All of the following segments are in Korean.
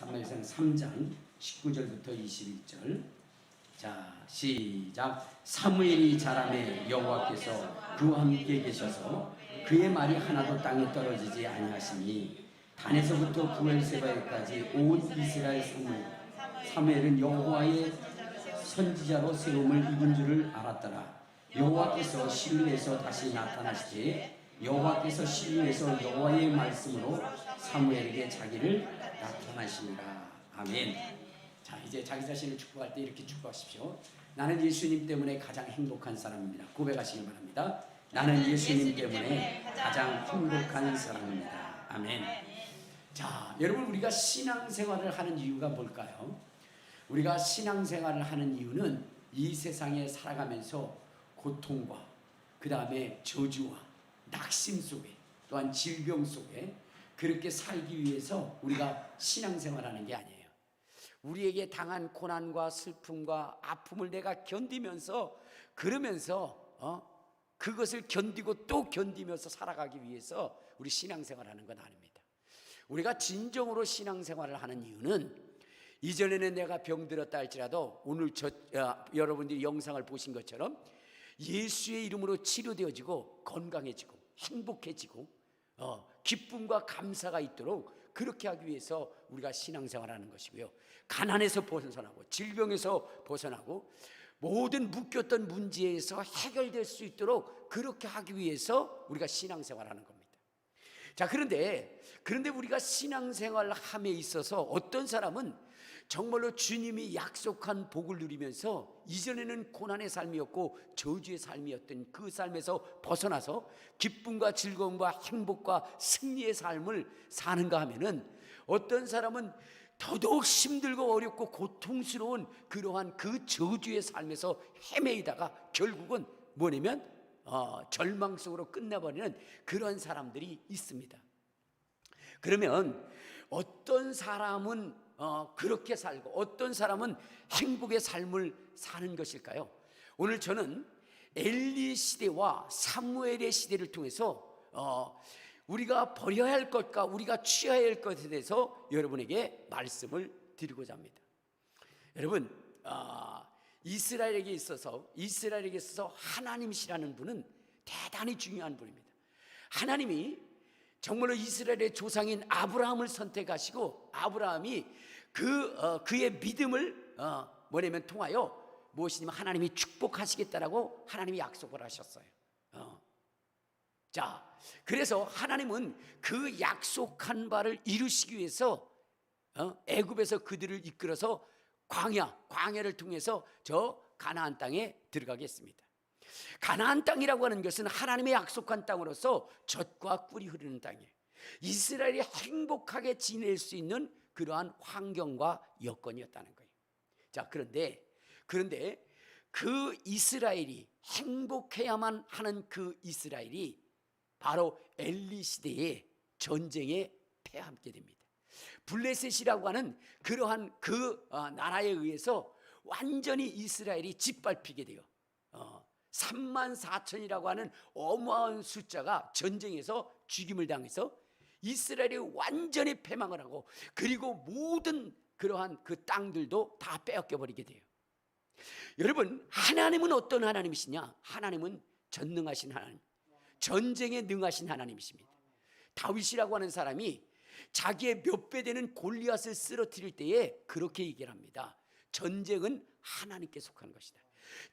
사무엘상 3장 19절부터 21절. 자, 시작. 사무엘이 자라매 여호와께서 그와 함께 계셔서 그의 말이 하나도 땅에 떨어지지 아니하시니 단에서부터 부엘세바에까지 온 이스라엘 사무엘은 여호와의 선지자로 세움을 입은 줄을 알았더라. 여호와께서 실로에서 다시 나타나시되 여호와께서 실로에서 여호와의 말씀으로 사무엘에게 자기를 나타나시니라. 아멘. 자, 이제 자기 자신을 축복할 때 이렇게 축복하십시오. 나는 예수님 때문에 가장 행복한 사람입니다. 고백하시기 바랍니다. 나는 예수님 때문에 가장 행복한 사람입니다. 아멘. 자, 여러분, 우리가 신앙생활을 하는 이유가 뭘까요? 우리가 신앙생활을 하는 이유는 이 세상에 살아가면서 고통과 그 다음에 저주와 낙심 속에 또한 질병 속에 그렇게 살기 위해서 우리가 신앙생활하는 게 아니에요. 우리에게 당한 고난과 슬픔과 아픔을 내가 견디면서 그러면서 그것을 견디고 또 견디면서 살아가기 위해서 우리 신앙생활하는 건 아닙니다. 우리가 진정으로 신앙생활을 하는 이유는 이전에는 내가 병들었다 할지라도 오늘 여러분들이 영상을 보신 것처럼 예수의 이름으로 치료되어지고 건강해지고 행복해지고 기쁨과 감사가 있도록 그렇게 하기 위해서 우리가 신앙생활하는 것이고요. 가난에서 벗어나고 질병에서 벗어나고 모든 묶였던 문제에서 해결될 수 있도록 그렇게 하기 위해서 우리가 신앙생활하는 겁니다. 자, 그런데 우리가 신앙생활 함에 있어서 어떤 사람은 정말로 주님이 약속한 복을 누리면서 이전에는 고난의 삶이었고 저주의 삶이었던 그 삶에서 벗어나서 기쁨과 즐거움과 행복과 승리의 삶을 사는가 하면은 어떤 사람은 더더욱 힘들고 어렵고 고통스러운 그러한 그 저주의 삶에서 헤매이다가 결국은 뭐냐면 절망 속으로 끝나버리는 그런 사람들이 있습니다. 그러면 어떤 사람은 그렇게 살고 어떤 사람은 행복의 삶을 사는 것일까요? 오늘 저는 엘리 시대와 사무엘의 시대를 통해서 우리가 버려야 할 것과 우리가 취해야 할 것에 대해서 여러분에게 말씀을 드리고자 합니다. 여러분, 이스라엘에게 있어서 하나님이시라는 분은 대단히 중요한 분입니다. 하나님이 정말로 이스라엘의 조상인 아브라함을 선택하시고 아브라함이 그의 믿음을 통하여 무엇이냐면 하나님이 축복하시겠다라고 하나님이 약속을 하셨어요. 자, 그래서 하나님은 그 약속한 바를 이루시기 위해서 애굽에서 그들을 이끌어서 광야를 통해서 저 가나안 땅에 들어가게 했습니다. 가나안 땅이라고 하는 것은 하나님의 약속한 땅으로서 젖과 꿀이 흐르는 땅이에요. 이스라엘이 행복하게 지낼 수 있는 그러한 환경과 여건이었다는 거예요. 자, 그런데 그 이스라엘이 행복해야만 하는 그 이스라엘이 바로 엘리 시대의 전쟁에 패하게 됩니다. 블레셋이라고 하는 그러한 그 나라에 의해서 완전히 이스라엘이 짓밟히게 돼요. 34,000이라고 하는 어마어마한 숫자가 전쟁에서 죽임을 당해서 이스라엘이 완전히 패망을 하고 그리고 모든 그러한 그 땅들도 다 빼앗겨 버리게 돼요. 여러분, 하나님은 어떤 하나님이시냐? 하나님은 전능하신 하나님, 전쟁에 능하신 하나님이십니다. 다윗이라고 하는 사람이 자기의 몇 배 되는 골리앗을 쓰러뜨릴 때에 그렇게 얘기를 합니다. 전쟁은 하나님께 속한 것이다.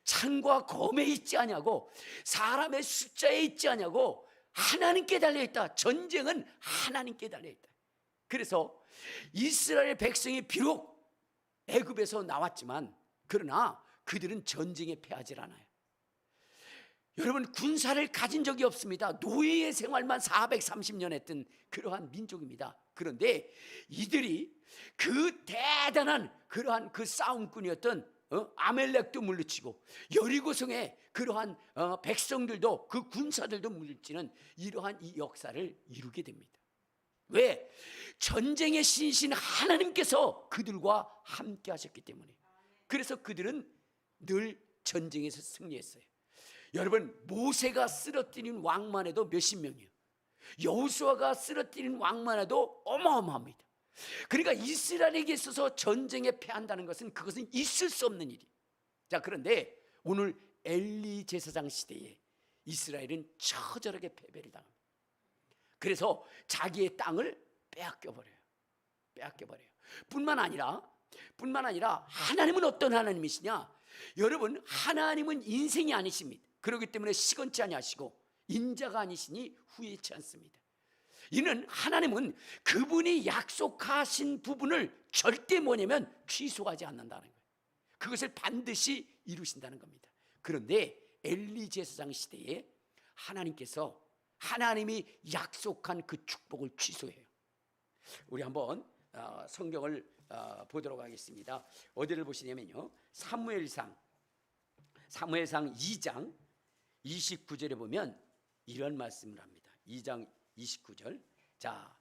창과 검에 있지 않냐고, 사람의 숫자에 있지 않냐고, 하나님께 달려있다. 전쟁은 하나님께 달려있다. 그래서 이스라엘 백성이 비록 애굽에서 나왔지만 그러나 그들은 전쟁에 패하지 않아요. 여러분, 군사를 가진 적이 없습니다. 노예의 생활만 430년 했던 그러한 민족입니다. 그런데 이들이 그 대단한 그러한 그 싸움꾼이었던 아멜렉도 물리치고 여리고성의 그러한 백성들도 그 군사들도 물리치는 이러한 이 역사를 이루게 됩니다. 왜? 전쟁의 신이신 하나님께서 그들과 함께 하셨기 때문에. 그래서 그들은 늘 전쟁에서 승리했어요. 여러분, 모세가 쓰러뜨린 왕만 해도 몇십 명이에요. 여호수아가 쓰러뜨린 왕만 해도 어마어마합니다. 그러니까 이스라엘에게 있어서 전쟁에 패한다는 것은 그것은 있을 수 없는 일이. 자, 그런데 오늘 엘리 제사장 시대에 이스라엘은 처절하게 패배를 당합니다. 그래서 자기의 땅을 빼앗겨버려요. 뿐만 아니라 하나님은 어떤 하나님이시냐? 여러분, 하나님은 인생이 아니십니다. 그렇기 때문에 시건치 아니하시고 인자가 아니시니 후회치 않습니다. 이는 하나님은 그분이 약속하신 부분을 절대 뭐냐면 취소하지 않는다는 거예요. 그것을 반드시 이루신다는 겁니다. 그런데 엘리 제사장 시대에 하나님이 약속한 그 축복을 취소해요. 우리 한번 성경을 보도록 하겠습니다. 어디를 보시냐면요, 사무엘상 2장 29절에 보면 이런 말씀을 합니다. 2장 29절. 자,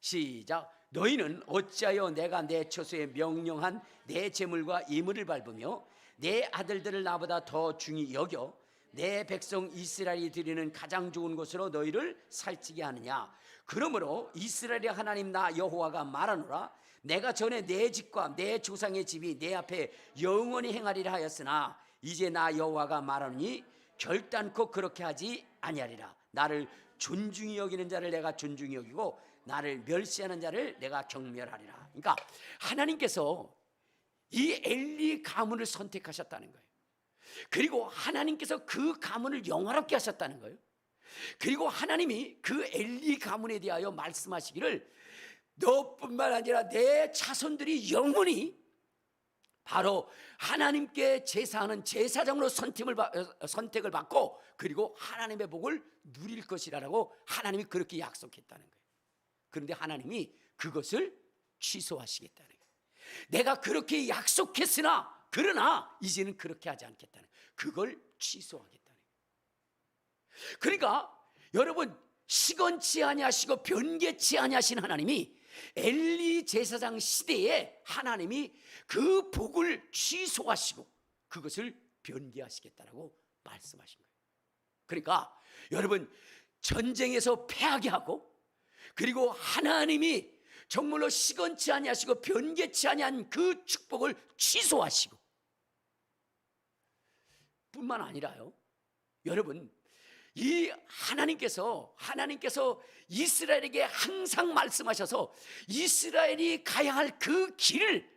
시작. 너희는 어찌하여 내가 내 처소에 명령한 내 재물과 이물을 밟으며 내 아들들을 나보다 더 중히 여겨 내 백성 이스라엘이 드리는 가장 좋은 것으로 너희를 살찌게 하느냐? 그러므로 이스라엘의 하나님 나 여호와가 말하노라. 내가 전에 내 집과 내 조상의 집이 내 앞에 영원히 행하리라 하였으나 이제 나 여호와가 말하노니 결단코 그렇게 하지 아니하리라. 나를 존중히 여기는 자를 내가 존중히 여기고 나를 멸시하는 자를 내가 경멸하리라. 그러니까 하나님께서 이 엘리 가문을 선택하셨다는 거예요. 그리고 하나님께서 그 가문을 영화롭게 하셨다는 거예요. 그리고 하나님이 그 엘리 가문에 대하여 말씀하시기를 너뿐만 아니라 내 자손들이 영원히 바로 하나님께 제사하는 제사장으로 선택을 받고 그리고 하나님의 복을 누릴 것이라고 하나님이 그렇게 약속했다는 거예요. 그런데 하나님이 그것을 취소하시겠다는 거예요. 내가 그렇게 약속했으나 그러나 이제는 그렇게 하지 않겠다는 거예요. 그걸 취소하겠다는 거예요. 그러니까 여러분, 시건치 아니하시고 변개치 아니하신 하나님이 엘리 제사장 시대에 하나님이 그 복을 취소하시고 그것을 변개하시겠다라고 말씀하신 거예요. 그러니까 여러분, 전쟁에서 패하게 하고 그리고 하나님이 정말로 시건치 아니하시고 변개치 아니한 그 축복을 취소하시고 뿐만 아니라요, 여러분, 이 하나님께서 이스라엘에게 항상 말씀하셔서 이스라엘이 가야 할 그 길을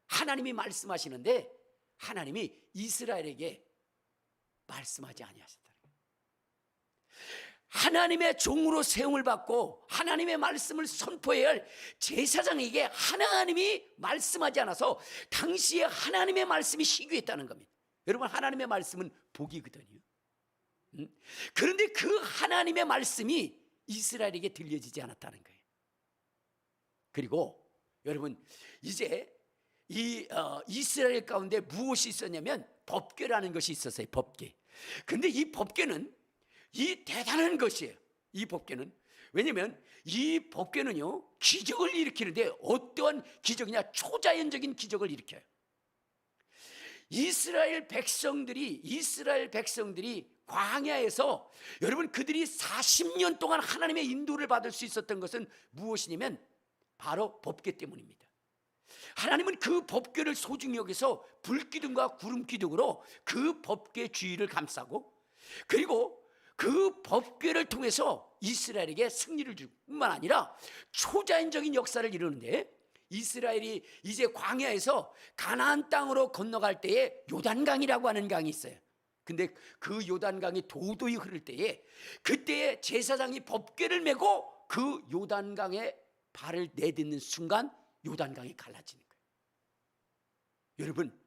하나님이 말씀하시는데 하나님이 이스라엘에게 말씀하지 아니하셨다는 거예요. 하나님의 종으로 세움을 받고 하나님의 말씀을 선포해야 할 제사장에게 하나님이 말씀하지 않아서 당시에 하나님의 말씀이 희귀했다는 겁니다. 여러분, 하나님의 말씀은 복이거든요. 그런데 그 하나님의 말씀이 이스라엘에게 들려지지 않았다는 거예요. 그리고 여러분, 이제 이 이스라엘 가운데 무엇이 있었냐면 법궤라는 것이 있었어요. 법궤. 근데 이 법궤는 이 대단한 것이에요. 이 법궤는 왜냐하면 이 법궤는요 기적을 일으키는데 어떠한 기적이냐, 초자연적인 기적을 일으켜요. 이스라엘 백성들이 광야에서 여러분 그들이 40년 동안 하나님의 인도를 받을 수 있었던 것은 무엇이냐면 바로 법궤 때문입니다. 하나님은 그 법궤를 소중히 여기서 불기둥과 구름기둥으로 그 법궤 주위를 감싸고 그리고 그 법궤를 통해서 이스라엘에게 승리를 줄 뿐만 아니라 초자연적인 역사를 이루는데 이스라엘이 이제 광야에서 가나안 땅으로 건너갈 때에 요단강이라고 하는 강이 있어요. 근데 그 요단강이 도도히 흐를 때에 그때에 제사장이 법궤를 메고 그 요단강에 발을 내딛는 순간 요단강이 갈라지는 거예요. 여러분,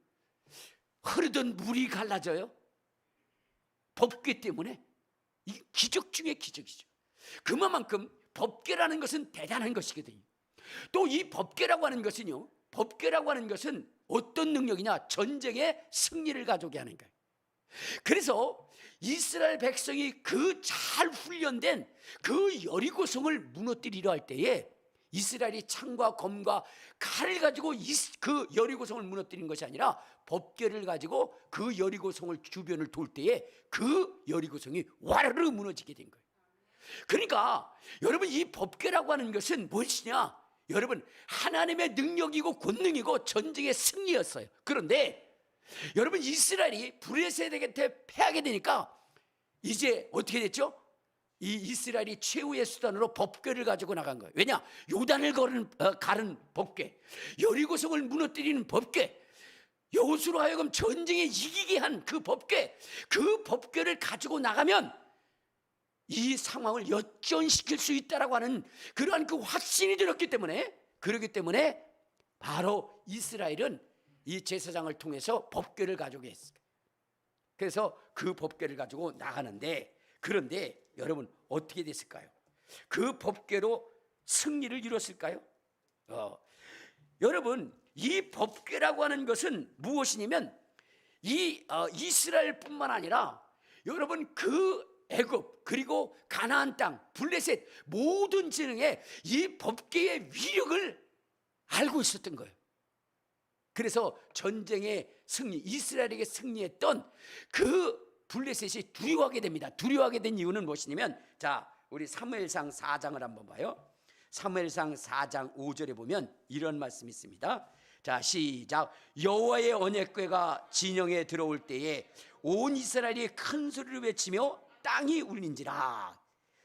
흐르던 물이 갈라져요. 법궤 때문에. 이 기적 중에 기적이죠. 그만큼 법궤라는 것은 대단한 것이거든요. 또 이 법궤라고 하는 것은요, 법궤라고 하는 것은 어떤 능력이냐, 전쟁의 승리를 가져오게 하는 거예요. 그래서 이스라엘 백성이 그 잘 훈련된 그 여리고성을 무너뜨리려 할 때에 이스라엘이 창과 검과 칼을 가지고 그 여리고성을 무너뜨린 것이 아니라 법궤를 가지고 그 여리고성을 주변을 돌 때에 그 여리고성이 와르르 무너지게 된 거예요. 그러니까 여러분, 이 법궤라고 하는 것은 무엇이냐, 여러분 하나님의 능력이고 권능이고 전쟁의 승리였어요. 그런데 여러분 이스라엘이 블레셋에게 패하게 되니까 이제 어떻게 됐죠? 이 이스라엘이 최후의 수단으로 법궤를 가지고 나간 거예요. 왜냐? 요단을 가른 법궤, 여리고성을 무너뜨리는 법궤, 여호수로 하여금 전쟁에 이기게 한 그 법궤, 그 법궤를 가지고 나가면 이 상황을 역전시킬 수 있다라고 하는 그러한 그 확신이 들었기 때문에, 그렇기 때문에 바로 이스라엘은 이 제사장을 통해서 법궤를 가져오게 했어요. 그래서 그 법궤를 가지고 나가는데, 그런데 여러분 어떻게 됐을까요? 그 법궤로 승리를 이뤘을까요? 여러분 이 법궤라고 하는 것은 무엇이냐면 이스라엘뿐만 아니라 여러분 그 애굽 그리고 가나안 땅 블레셋 모든 지능에 이 법궤의 위력을 알고 있었던 거예요. 그래서 전쟁의 승리, 이스라엘에게 승리했던 그 블레셋이 두려워하게 됩니다. 두려워하게 된 이유는 무엇이냐면, 자 우리 사무엘상 4장을 한번 봐요. 사무엘상 4장 5절에 보면 이런 말씀이 있습니다. 자 시작. 여호와의 언약궤가 진영에 들어올 때에 온 이스라엘이 큰 소리를 외치며 땅이 울린지라.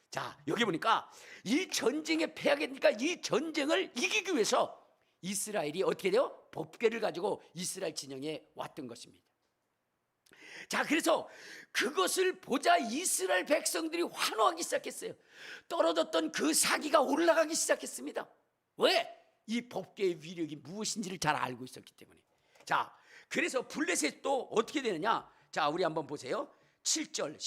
자 여기 보니까 이 전쟁에 패하게 되니까 이 전쟁을 이기기 위해서 이스라엘이 어떻게 돼요? 법궤를 가지고 이스라엘 진영에 왔던 것입니다. 자 그래서 그것을 보자 이스라엘 백성들이 환호하기 시작했어요. 떨어졌던 그 사기가 올라가기 시작했습니다. 왜? 이 법궤의 위력이 무엇인지를 잘 알고 있었기 때문에. 자 그래서 블레셋도 어떻게 되느냐, 자 우리 한번 보세요. 7절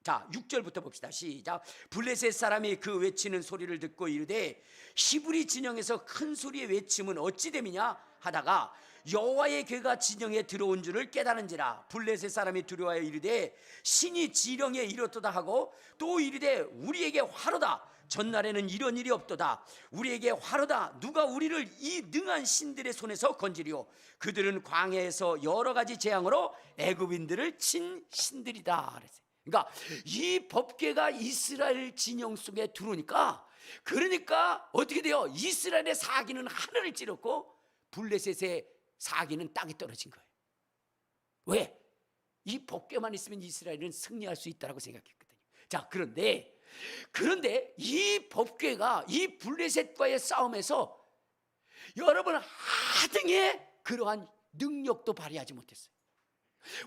자 6절부터 봅시다. 시작. 블레셋 사람이 그 외치는 소리를 듣고 이르되 히브리 진영에서 큰 소리의 외침은 어찌 됨이냐 하다가 여호와의 궤가 진영에 들어온 줄을 깨달은지라. 블레셋 사람이 두려워하여 이르되 신이 지령에 이렇도다 하고 또 이르되 우리에게 화로다. 전날에는 이런 일이 없도다. 우리에게 화로다. 누가 우리를 이 능한 신들의 손에서 건지리오. 그들은 광야에서 여러 가지 재앙으로 애굽인들을 친 신들이다. 그러니까 이 법궤가 이스라엘 진영 속에 들어오니까, 그러니까 어떻게 돼요? 이스라엘의 사기는 하늘을 찌르고 블레셋의 사기는 땅에 떨어진 거예요. 왜? 이 법궤만 있으면 이스라엘은 승리할 수 있다고 생각했거든요. 자 그런데 이 법궤가 이 블레셋과의 싸움에서 여러분 하등의 그러한 능력도 발휘하지 못했어요.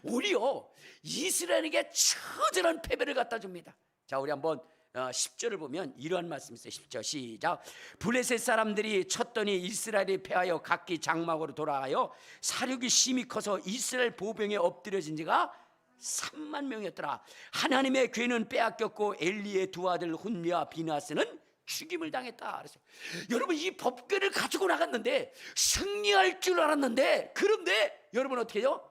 오히려 이스라엘에게 처절한 패배를 갖다 줍니다. 자 우리 한번 10절을 보면 이러한 말씀이 있어요. 10절 시작. 블레셋 사람들이 쳤더니 이스라엘이 패하여 각기 장막으로 돌아가여 사륙이 심히 커서 이스라엘 보병에 엎드려진 지가 3만 명이었더라. 하나님의 궤는 빼앗겼고 엘리의 두 아들 혼미와 비나스는 죽임을 당했다. 그래서 여러분 이 법궤를 가지고 나갔는데 승리할 줄 알았는데, 그런데 여러분 어떻게 해요?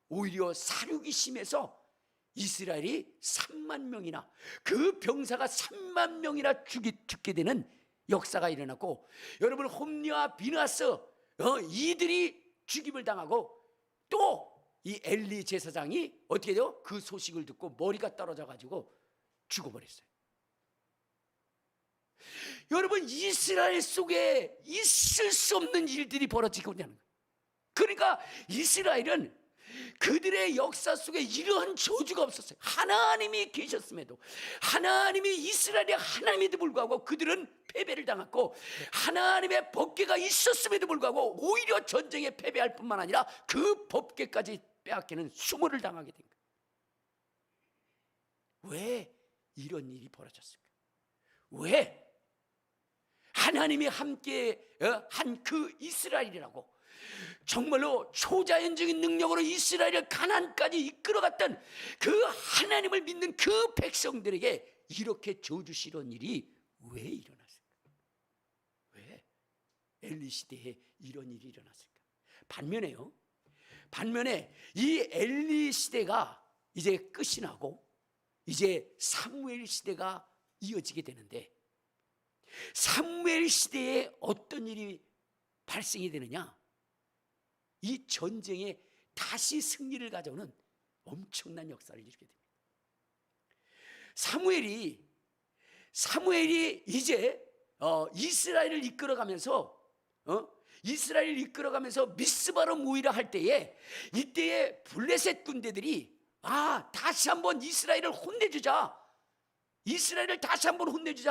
오히려 사륙이 심해서 이스라엘이 3만 명이나, 그 병사가 3만 명이나 죽게 되는 역사가 일어났고, 여러분 혼미와 비나스 이들이 죽임을 당하고, 또 이 엘리 제사장이 어떻게 돼요? 그 소식을 듣고 머리가 떨어져 가지고 죽어버렸어요. 여러분 이스라엘 속에 있을 수 없는 일들이 벌어지고 있는 거예요. 그러니까 이스라엘은 그들의 역사 속에 이러한 저주가 없었어요. 하나님이 계셨음에도, 하나님이 이스라엘의 하나님에도 불구하고 그들은 패배를 당했고, 하나님의 법궤가 있었음에도 불구하고 오히려 전쟁에 패배할 뿐만 아니라 그 법궤까지 빼앗기는 수모를 당하게 된 거예요. 왜 이런 일이 벌어졌을까? 왜? 하나님이 함께 한 그 이스라엘이라고, 정말로 초자연적인 능력으로 이스라엘을 가나안까지 이끌어갔던 그 하나님을 믿는 그 백성들에게 이렇게 저주스러운 일이 왜 일어났을까? 왜 엘리 시대에 이런 일이 일어났을까? 반면에 이 엘리 시대가 이제 끝이 나고 이제 사무엘 시대가 이어지게 되는데, 사무엘 시대에 어떤 일이 발생이 되느냐? 이 전쟁에 다시 승리를 가져오는 엄청난 역사를 이루게 됩니다. 사무엘이 이제 이스라엘을 이끌어가면서 미스바로 모이라 할 때에, 이때에 블레셋 군대들이 다시 한번 이스라엘을 혼내주자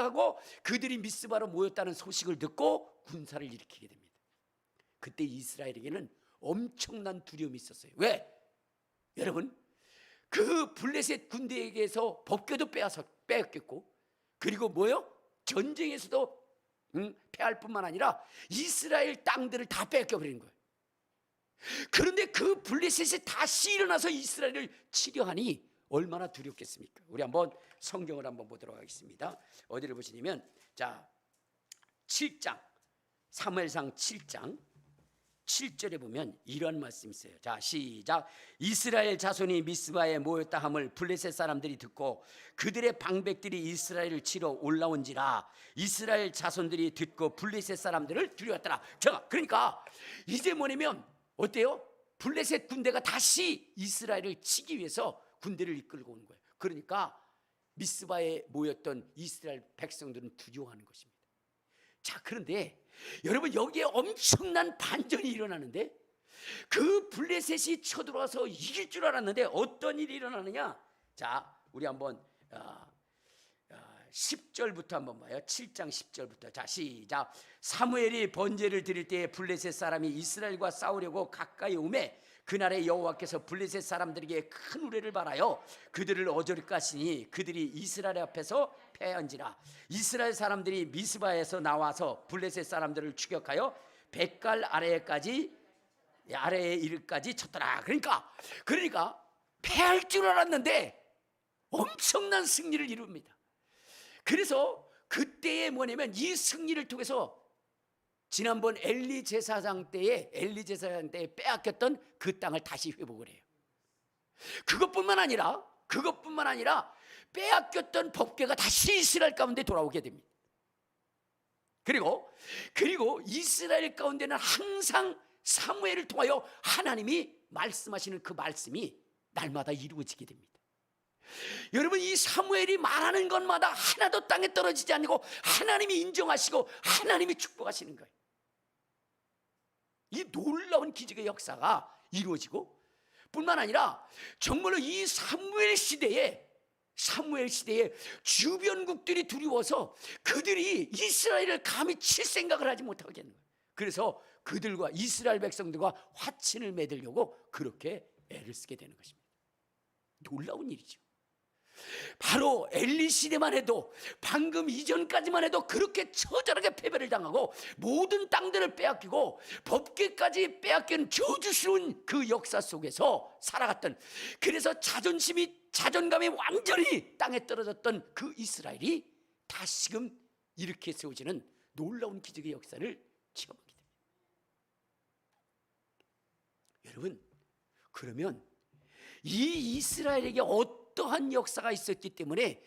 하고 그들이 미스바로 모였다는 소식을 듣고 군사를 일으키게 됩니다. 그때 이스라엘에게는 엄청난 두려움이 있었어요. 왜? 여러분, 그 블레셋 군대에게서 법궤도 빼앗겼고, 그리고 뭐요? 전쟁에서도 패할 뿐만 아니라 이스라엘 땅들을 다 뺏겨버리는 거예요. 그런데 그 블레셋이 다시 일어나서 이스라엘을 치려 하니 얼마나 두렵겠습니까? 우리 한번 성경을 한번 보도록 하겠습니다. 어디를 보시냐면, 자, 7장, 사무엘상 7장 7절에 보면 이런 말씀이 있어요. 자, 시작. 이스라엘 자손이 미스바에 모였다 함을 블레셋 사람들이 듣고 그들의 방백들이 이스라엘을 치러 올라온지라. 이스라엘 자손들이 듣고 블레셋 사람들을 두려웠더라. 자, 그러니까 이제 뭐냐면 어때요? 블레셋 군대가 다시 이스라엘을 치기 위해서 군대를 이끌고 오는 거예요. 그러니까 미스바에 모였던 이스라엘 백성들은 두려워하는 것입니다. 자, 그런데 여러분, 여기에 엄청난 반전이 일어나는데, 그 블레셋이 쳐들어와서 이길 줄 알았는데 어떤 일이 일어나느냐? 자, 우리 한번 10절부터 한번 봐요. 7장 10절부터. 자, 시작. 사무엘이 번제를 드릴 때에 블레셋 사람이 이스라엘과 싸우려고 가까이 오매 그날에 여호와께서 블레셋 사람들에게 큰 우레를 발하여 그들을 어저리 까시니 그들이 이스라엘 앞에서 패한지라. 이스라엘 사람들이 미스바에서 나와서 블레셋 사람들을 추격하여 벳갈 아래에 이르까지 쳤더라. 그러니까 패할 줄 알았는데 엄청난 승리를 이룹니다. 그래서 그때에 뭐냐면 이 승리를 통해서 지난번 엘리 제사장 때에 빼앗겼던 그 땅을 다시 회복을 해요. 그것뿐만 아니라 빼앗겼던 법궤가 다시 이스라엘 가운데 돌아오게 됩니다. 그리고 이스라엘 가운데는 항상 사무엘을 통하여 하나님이 말씀하시는 그 말씀이 날마다 이루어지게 됩니다. 여러분, 이 사무엘이 말하는 것마다 하나도 땅에 떨어지지 않고 하나님이 인정하시고 하나님이 축복하시는 거예요. 이 놀라운 기적의 역사가 이루어지고 뿐만 아니라 정말로 이 사무엘 시대에 주변국들이 두려워서 그들이 이스라엘을 감히 칠 생각을 하지 못하겠는 거예요. 그래서 그들과 이스라엘 백성들과 화친을 맺으려고 그렇게 애를 쓰게 되는 것입니다. 놀라운 일이죠. 바로 엘리 시대만 해도, 방금 이전까지만 해도 그렇게 처절하게 패배를 당하고 모든 땅들을 빼앗기고 법궤까지 빼앗긴 저주스러운 그 역사 속에서 살아갔던, 그래서 자존감이 완전히 땅에 떨어졌던 그 이스라엘이 다시금 이렇게 세워지는 놀라운 기적의 역사를 체험하게 됩니다. 여러분, 그러면 이 이스라엘에게 어떠한 역사가 있었기 때문에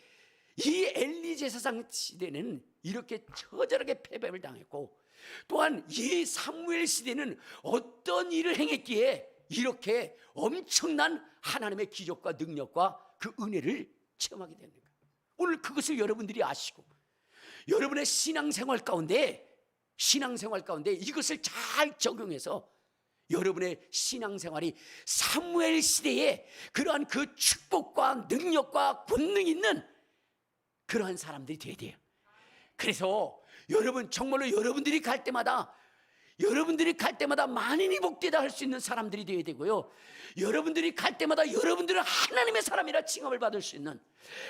이 엘리 제사장 시대는 이렇게 처절하게 패배를 당했고, 또한 이 사무엘 시대는 어떤 일을 행했기에 이렇게 엄청난 하나님의 기적과 능력과 그 은혜를 체험하게 되는가? 오늘 그것을 여러분들이 아시고 여러분의 신앙생활 가운데 이것을 잘 적용해서 여러분의 신앙생활이 사무엘 시대에 그러한 그 축복과 능력과 권능이 있는 그러한 사람들이 되어야 돼요. 그래서 여러분, 정말로 여러분들이 갈 때마다 만인이 복되다 할 수 있는 사람들이 되어야 되고요, 여러분들이 갈 때마다 여러분들은 하나님의 사람이라 칭함을 받을 수 있는,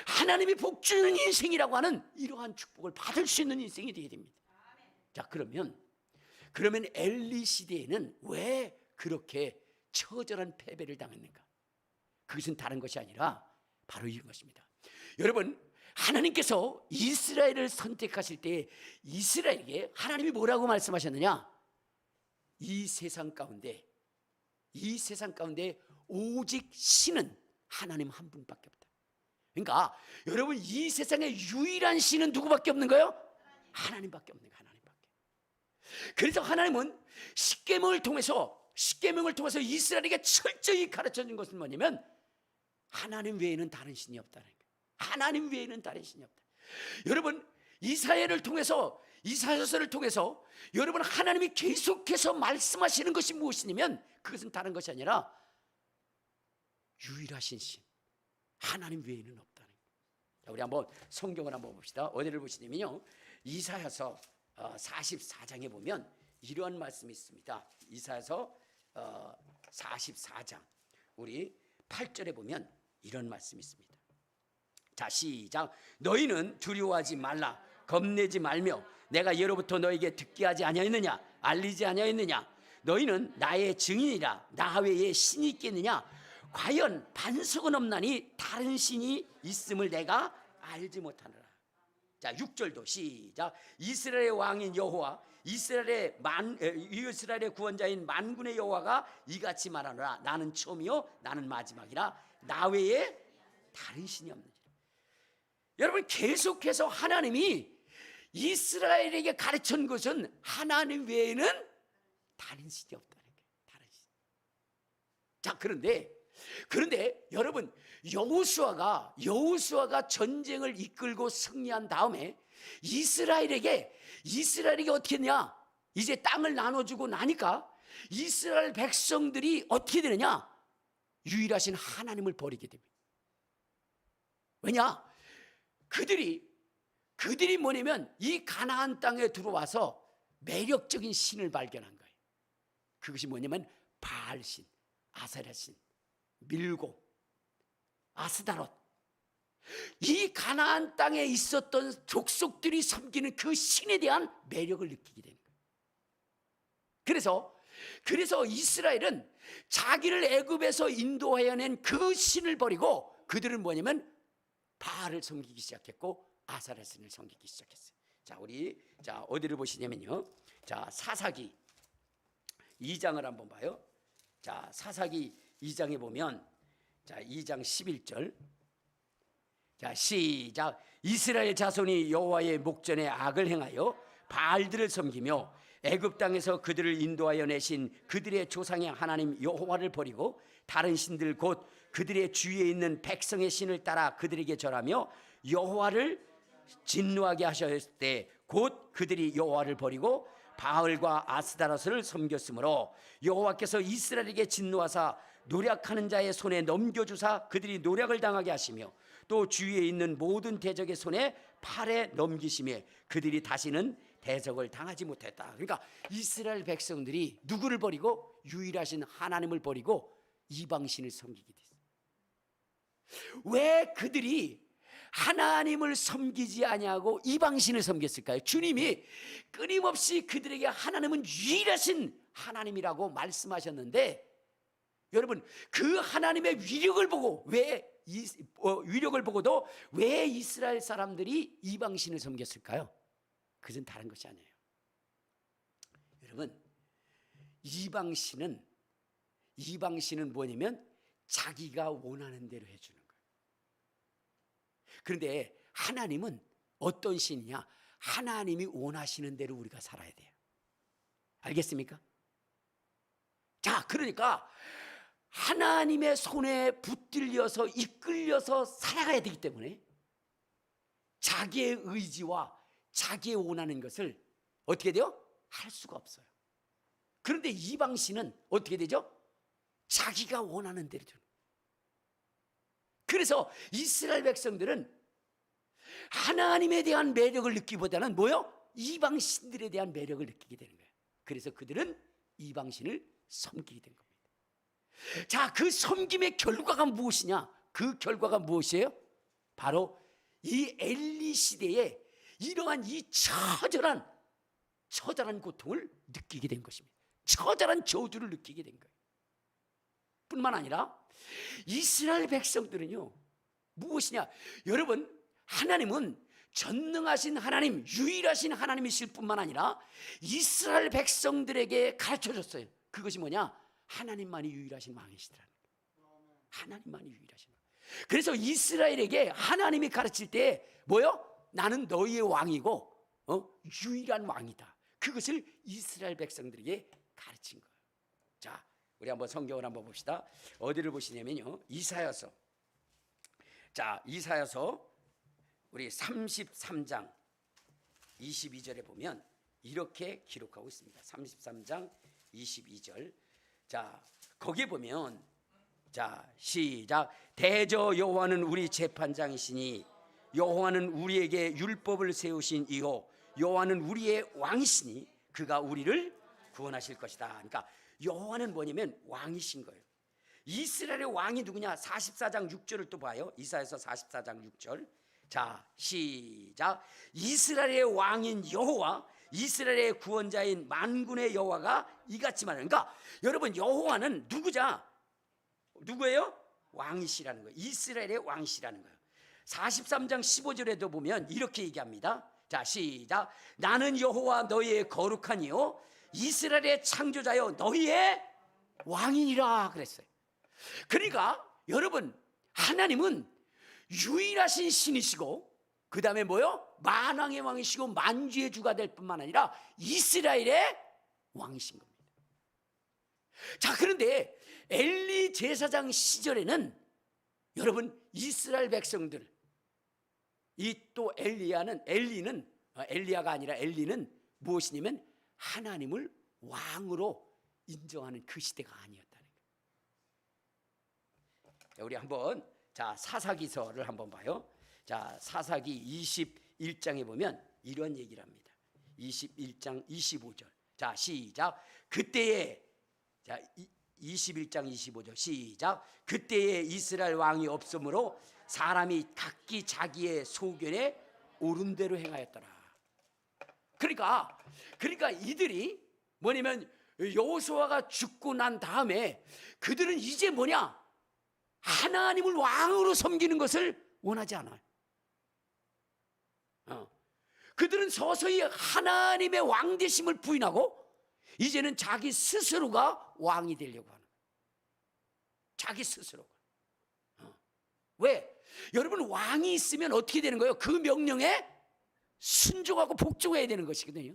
하나님이 복 주는 인생이라고 하는 이러한 축복을 받을 수 있는 인생이 되어야 됩니다. 자, 그러면 엘리 시대에는 왜 그렇게 처절한 패배를 당했는가? 그것은 다른 것이 아니라 바로 이런 것입니다. 여러분, 하나님께서 이스라엘을 선택하실 때 이스라엘에게 하나님이 뭐라고 말씀하셨느냐? 이 세상 가운데 오직 신은 하나님 한 분밖에 없다. 그러니까 여러분, 이 세상에 유일한 신은 누구밖에 없는 거예요? 하나님밖에 없는 거예요. 그래서 하나님은 십계명을 통해서 이스라엘에게 철저히 가르쳐 준 것은 뭐냐면 하나님 외에는 다른 신이 없다는 거예요. 하나님 외에는 다른 신이 없다. 여러분, 이사야를 통해서 이사야서를 통해서 여러분 하나님이 계속해서 말씀하시는 것이 무엇이냐면 그것은 다른 것이 아니라 유일하신 신 하나님 외에는 없다는 거예요. 자, 우리 한번 성경을 한번 봅시다. 어디를 보시냐면요, 이사야서 44장에 보면 이러한 말씀이 있습니다. 이사야서 44장 우리 8절에 보면 이런 말씀이 있습니다. 자, 시작. 너희는 두려워하지 말라, 겁내지 말며 내가 예로부터 너에게 듣게 하지 아니하였느냐, 알리지 아니하였느냐. 너희는 나의 증인이라. 나 외에 신이 있겠느냐. 과연 반석은 없나니 다른 신이 있음을 내가 알지 못하노라. 자, 6절도 시작. 이스라엘의 왕인 여호와, 이스라엘의 구원자인 만군의 여호와가 이같이 말하노라. 나는 처음이요 나는 마지막이라. 나 외에 다른 신이 없느니라. 여러분, 계속해서 하나님이 이스라엘에게 가르친 것은 하나님 외에는 다른 신이 없다는 거예요. 다른 신. 자, 그런데 여러분, 여호수아가 전쟁을 이끌고 승리한 다음에 이스라엘에게 어떻게 했냐? 이제 땅을 나눠주고 나니까 이스라엘 백성들이 어떻게 되느냐? 유일하신 하나님을 버리게 됩니다. 왜냐? 그들이 뭐냐면 이 가나안 땅에 들어와서 매력적인 신을 발견한 거예요. 그것이 뭐냐면 바알신, 아세라신, 밀고, 아스다롯. 이 가나안 땅에 있었던 족속들이 섬기는 그 신에 대한 매력을 느끼게 되는 거예요. 그래서 이스라엘은 자기를 애굽에서 인도하여낸 그 신을 버리고 그들은 뭐냐면 바알을 섬기기 시작했고 아사라신을 섬기기 시작했어요. 자, 우리 어디를 보시냐면요, 자, 사사기 2장을 한번 봐요. 자, 사사기 2장에 보면, 자, 2장 11절. 자, 시작. 이스라엘 자손이 여호와의 목전에 악을 행하여 바알들을 섬기며 애굽 땅에서 그들을 인도하여 내신 그들의 조상의 하나님 여호와를 버리고 다른 신들 곧 그들의 주위에 있는 백성의 신을 따라 그들에게 절하며 여호와를 진노하게 하셨을 때 곧 그들이 여호와를 버리고 바알과 아스다롯을 섬겼으므로 여호와께서 이스라엘에게 진노하사 노략하는 자의 손에 넘겨주사 그들이 노략을 당하게 하시며 또 주위에 있는 모든 대적의 손에 팔에 넘기시며 그들이 다시는 대적을 당하지 못했다. 그러니까 이스라엘 백성들이 누구를 버리고? 유일하신 하나님을 버리고 이방신을 섬기게 됐어요. 왜 그들이 하나님을 섬기지 아니하고 이방신을 섬겼을까요? 주님이 끊임없이 그들에게 하나님은 유일하신 하나님이라고 말씀하셨는데, 여러분, 그 하나님의 위력을 보고도 왜 이스라엘 사람들이 이방신을 섬겼을까요? 그것은 다른 것이 아니에요. 여러분, 이방신은 뭐냐면 자기가 원하는 대로 해주는 거예요. 그런데 하나님은 어떤 신이냐? 하나님이 원하시는 대로 우리가 살아야 돼요. 알겠습니까? 자, 그러니까 하나님의 손에 붙들려서 이끌려서 살아가야 되기 때문에 자기의 의지와 자기의 원하는 것을 어떻게 돼요? 할 수가 없어요. 그런데 이방신은 어떻게 되죠? 자기가 원하는 대로 되는. 그래서 이스라엘 백성들은 하나님에 대한 매력을 느끼기보다는 뭐요? 이방신들에 대한 매력을 느끼게 되는 거예요. 그래서 그들은 이방신을 섬기게 된 겁니다. 자, 그 섬김의 결과가 무엇이냐? 그 결과가 무엇이에요? 바로 이 엘리 시대에 이러한 이 처절한 고통을 느끼게 된 것입니다. 처절한 저주를 느끼게 된 거예요. 뿐만 아니라 이스라엘 백성들은요, 무엇이냐? 여러분, 하나님은 전능하신 하나님, 유일하신 하나님이실 뿐만 아니라 이스라엘 백성들에게 가르쳐줬어요. 그것이 뭐냐? 하나님만이 유일하신 왕이시더라는 거예요. 하나님만이 유일하신 왕. 그래서 이스라엘에게 하나님이 가르칠 때 뭐요? 나는 너희의 왕이고 유일한 왕이다. 그것을 이스라엘 백성들에게 가르친 거예요. 자, 우리 한번 성경을 한번 봅시다. 어디를 보시냐면요, 이사야서. 자, 이사야서 우리 33장 22절에 보면 이렇게 기록하고 있습니다. 33장 22절. 자, 거기에 보면 자, 시작. 대저 여호와는 우리 재판장이시니 여호와는 우리에게 율법을 세우신 이요 여호와는 우리의 왕이시니 그가 우리를 구원하실 것이다. 그러니까 여호와는 뭐냐면 왕이신 거예요. 이스라엘의 왕이 누구냐? 44장 6절을 또 봐요. 이사야서 44장 6절. 자, 시작. 이스라엘의 왕인 여호와, 이스라엘의 구원자인 만군의 여호와가 이같이 말하는. 그러니까 여러분, 여호와는 누구예요? 왕이시라는 거예요. 이스라엘의 왕이시라는 거예요. 43장 15절에도 보면 이렇게 얘기합니다. 자, 시작. 나는 여호와 너희의 거룩하니요 이스라엘의 창조자여 너희의 왕이니라 그랬어요. 그러니까 여러분, 하나님은 유일하신 신이시고 그 다음에 뭐요? 만왕의 왕이시고 만주의 주가 될 뿐만 아니라 이스라엘의 왕이신 겁니다. 자, 그런데 엘리 제사장 시절에는 여러분, 이스라엘 백성들, 이 또 엘리야가 아니라 엘리는 무엇이냐면 하나님을 왕으로 인정하는 그 시대가 아니었다는 거예요. 자, 우리 한번 사사기서를 한번 봐요. 자, 사사기 21장에 보면 이런 얘기를 합니다. 21장 25절. 자, 시작. 그때에 21장 25절 시작. 그때에 이스라엘 왕이 없으므로 사람이 각기 자기의 소견에 옳은 대로 행하였더라. 그러니까 이들이 뭐냐면 여호수아가 죽고 난 다음에 그들은 이제 뭐냐? 하나님을 왕으로 섬기는 것을 원하지 않아요. 그들은 서서히 하나님의 왕되심을 부인하고 이제는 자기 스스로가 왕이 되려고 하는 거예요. 자기 스스로가. 왜? 여러분, 왕이 있으면 어떻게 되는 거예요? 그 명령에 순종하고 복종해야 되는 것이거든요.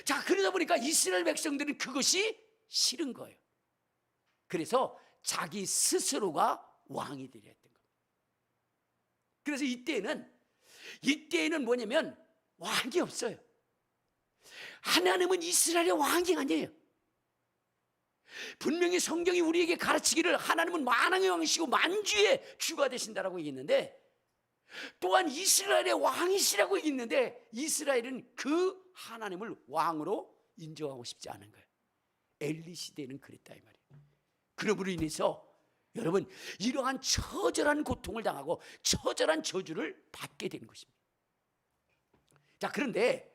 자, 그러다 보니까 이스라엘 백성들은 그것이 싫은 거예요. 그래서 자기 스스로가 왕이 되려 했던 겁니다. 그래서 이때에는 뭐냐면 왕이 없어요. 하나님은 이스라엘의 왕이 아니에요. 분명히 성경이 우리에게 가르치기를 하나님은 만왕의 왕이시고 만주의 주가 되신다라고 얘기했는데, 또한 이스라엘의 왕이시라고 얘기했는데 이스라엘은 그 하나님을 왕으로 인정하고 싶지 않은 거예요. 엘리 시대는 그랬다 이 말이에요. 그러므로 인해서 여러분, 이러한 처절한 고통을 당하고 처절한 저주를 받게 되는 것입니다. 자, 그런데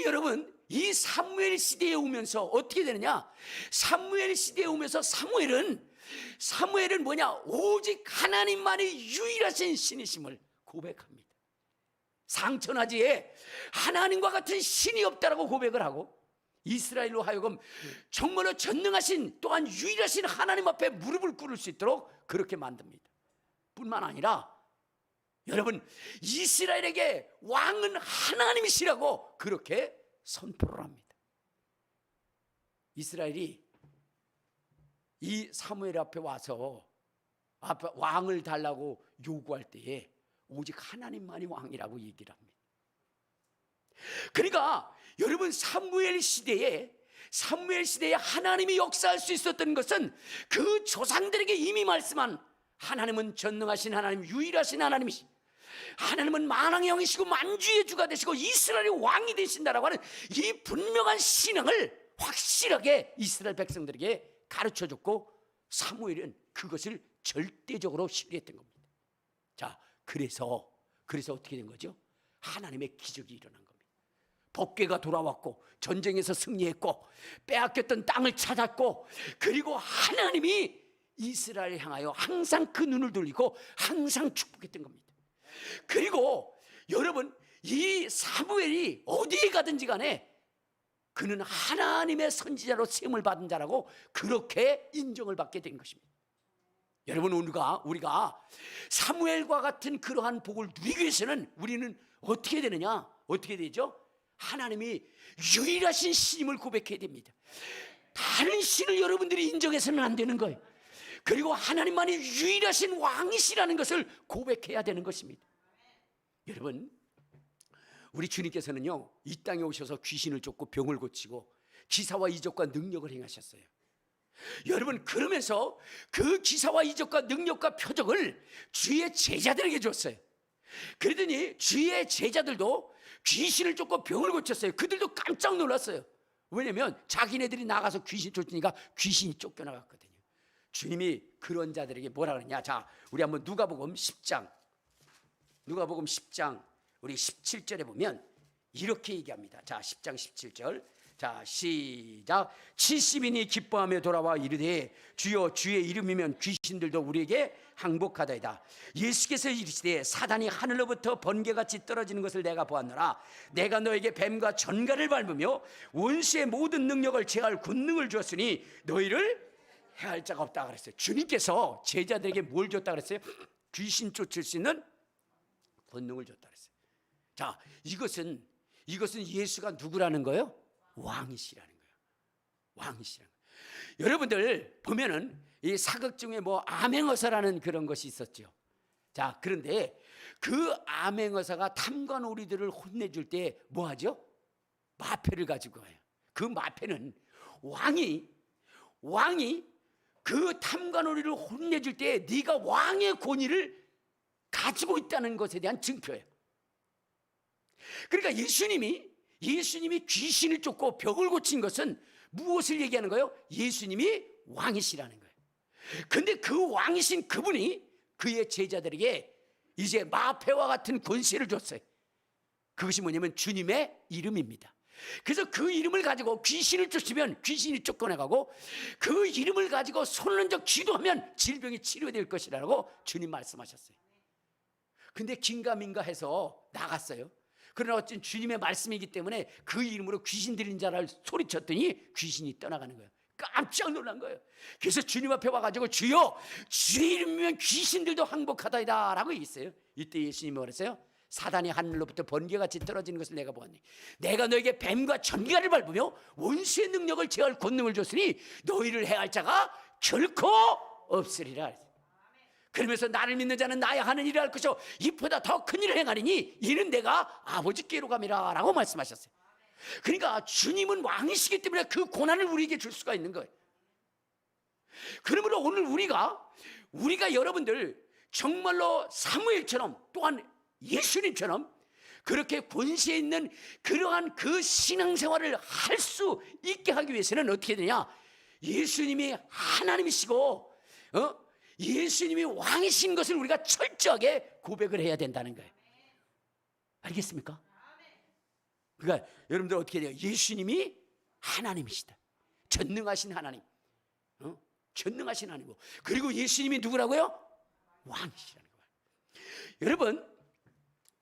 여러분, 이 사무엘 시대에 오면서 어떻게 되느냐? 사무엘 시대에 오면서 사무엘은 뭐냐? 오직 하나님만이 유일하신 신이심을 고백합니다. 상천하지에 하나님과 같은 신이 없다라고 고백을 하고 이스라엘로 하여금 정말로 전능하신 또한 유일하신 하나님 앞에 무릎을 꿇을 수 있도록 그렇게 만듭니다. 뿐만 아니라 여러분, 이스라엘에게 왕은 하나님이시라고 그렇게 선포를 합니다. 이스라엘이 이 사무엘 앞에 와서 왕을 달라고 요구할 때에 오직 하나님만이 왕이라고 얘기를 합니다. 그러니까 여러분, 사무엘 시대에 하나님이 역사할 수 있었던 것은 그 조상들에게 이미 말씀한 하나님은 전능하신 하나님, 유일하신 하나님이시, 하나님은 만왕의 왕이시고 만주의 주가 되시고 이스라엘의 왕이 되신다라고 하는 이 분명한 신앙을 확실하게 이스라엘 백성들에게 가르쳐줬고, 사무엘은 그것을 절대적으로 신뢰했던 겁니다. 자, 그래서 어떻게 된 거죠? 하나님의 기적이 일어난 겁니다. 법궤가 돌아왔고 전쟁에서 승리했고 빼앗겼던 땅을 찾았고, 그리고 하나님이 이스라엘을 향하여 항상 그 눈을 돌리고 항상 축복했던 겁니다. 그리고 여러분, 이 사무엘이 어디에 가든지 간에 그는 하나님의 선지자로 세움을 받은 자라고 그렇게 인정을 받게 된 것입니다. 여러분, 우리가 사무엘과 같은 그러한 복을 누리기 위해서는 우리는 어떻게 되느냐? 어떻게 되죠? 하나님이 유일하신 신임을 고백해야 됩니다. 다른 신을 여러분들이 인정해서는 안 되는 거예요. 그리고 하나님만이 유일하신 왕이시라는 것을 고백해야 되는 것입니다. 여러분, 우리 주님께서는요, 이 땅에 오셔서 귀신을 쫓고 병을 고치고 기사와 이적과 능력을 행하셨어요. 여러분, 그러면서 그 기사와 이적과 능력과 표적을 주의 제자들에게 줬어요. 그러더니 주의 제자들도 귀신을 쫓고 병을 고쳤어요. 그들도 깜짝 놀랐어요. 왜냐면 자기네들이 나가서 귀신 쫓으니까 귀신이 쫓겨나갔거든요. 주님이 그런 자들에게 뭐라 그러냐. 자, 우리 한번 누가복음 10장 우리 17절에 보면 이렇게 얘기합니다. 자, 10장 17절. 자, 시작. 70인이 기뻐하며 돌아와 이르되 주여, 주의 이름이면 귀신들도 우리에게 항복하다이다. 예수께서 이르시되 사단이 하늘로부터 번개같이 떨어지는 것을 내가 보았노라. 내가 너에게 뱀과 전갈을 밟으며 원수의 모든 능력을 제할 권능을 주었으니 너희를 해할 자가 없다 그랬어요. 주님께서 제자들에게 뭘 줬다 그랬어요? 귀신 쫓을 수 있는 권능을 줬다 그랬어요. 자, 이것은 예수가 누구라는 거예요? 왕이시라는 거예요. 왕이시라는 거예요. 여러분들 보면은 이 사극 중에 뭐 암행어사라는 그런 것이 있었죠. 자, 그런데 그 암행어사가 탐관오리들을 혼내줄 때 뭐 하죠? 마패를 가지고 가요. 그 마패는 왕이 그 탐관오리를 혼내줄 때 네가 왕의 권위를 가지고 있다는 것에 대한 증표예요. 그러니까 예수님이 귀신을 쫓고 병을 고친 것은 무엇을 얘기하는 거예요? 예수님이 왕이시라는 거예요. 근데 그 왕이신 그분이 그의 제자들에게 이제 마패와 같은 권세를 줬어요. 그것이 뭐냐면 주님의 이름입니다. 그래서 그 이름을 가지고 귀신을 쫓으면 귀신이 쫓겨나가고 그 이름을 가지고 손을 얹어 기도하면 질병이 치료될 것이라고 주님 말씀하셨어요. 근데 긴가민가 해서 나갔어요. 그러나 어쨌든 주님의 말씀이기 때문에 그 이름으로 귀신 들린 자를 소리쳤더니 귀신이 떠나가는 거예요. 깜짝 놀란 거예요. 그래서 주님 앞에 와가지고 주여, 주의 이름이면 귀신들도 항복하다이다 라고 얘기했어요. 이때 예수님이 뭐랬어요? 사단이 하늘로부터 번개같이 떨어지는 것을 내가 보았네. 내가 너에게 뱀과 전갈을 밟으며 원수의 능력을 제할 권능을 줬으니 너희를 해할 자가 결코 없으리라. 그러면서 나를 믿는 자는 나의 하는 일을 할 것이요 이보다 더 큰 일을 행하리니 이는 내가 아버지께로 감이라 라고 말씀하셨어요. 그러니까 주님은 왕이시기 때문에 그 고난을 우리에게 줄 수가 있는 거예요. 그러므로 오늘 우리가 여러분들 정말로 사무엘처럼 또한 예수님처럼 그렇게 권세 있는 그러한 그 신앙생활을 할 수 있게 하기 위해서는 어떻게 되냐? 예수님이 하나님이시고 예수님이 왕이신 것을 우리가 철저하게 고백을 해야 된다는 거예요. 알겠습니까? 그러니까 여러분들 어떻게 돼요? 예수님이 하나님이시다. 전능하신 하나님. 전능하신 하나님이고 그리고 예수님이 누구라고요? 왕이시라는 거예요. 여러분,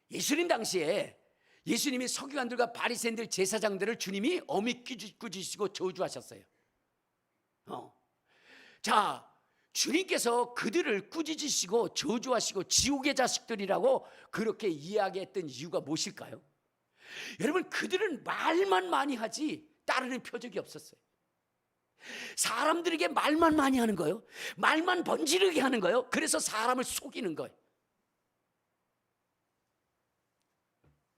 예수님 당시에 예수님이 서기관들과 바리새인들 제사장들을 주님이 어미 꾸짖으시고 저주하셨어요. 자, 주님께서 그들을 꾸짖으시고 저주하시고 지옥의 자식들이라고 그렇게 이야기했던 이유가 무엇일까요? 여러분, 그들은 말만 많이 하지 따르는 표적이 없었어요. 사람들에게 말만 많이 하는 거예요. 말만 번지르게 하는 거예요. 그래서 사람을 속이는 거예요.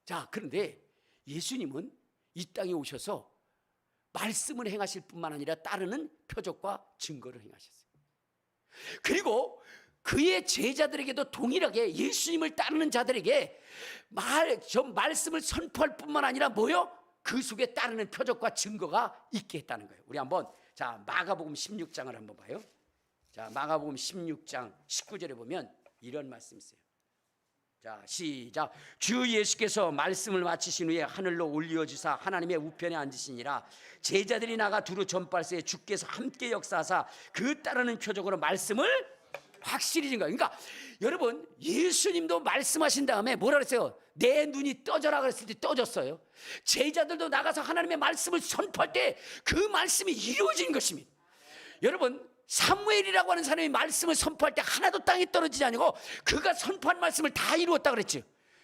자, 그런데 예수님은 이 땅에 오셔서 말씀을 행하실 뿐만 아니라 따르는 표적과 증거를 행하셨어요. 그리고 그의 제자들에게도 동일하게 예수님을 따르는 자들에게 말씀을 선포할 뿐만 아니라 뭐요? 그 속에 따르는 표적과 증거가 있게 했다는 거예요. 우리 한번 자 마가복음 16장을 한번 봐요. 자 마가복음 16장 19절에 보면 이런 말씀이 있어요. 자 시작. 주 예수께서 말씀을 마치신 후에 하늘로 올려주사 하나님의 우편에 앉으시니라. 제자들이 나가 두루 전발세에 주께서 함께 역사하사 그 따르는 표적으로 말씀을 확실히 증거. 그러니까 여러분 예수님도 말씀하신 다음에 뭐라 그랬어요? 내 눈이 떠져라 그랬을 때 떠졌어요. 제자들도 나가서 하나님의 말씀을 선포할 때 그 말씀이 이루어진 것입니다. 여러분 사무엘이라고 하는 사람이 말씀을 선포할 때 하나도 땅에 떨어지지 아니고 그가 선포한 말씀을 다 이루었다 그랬죠.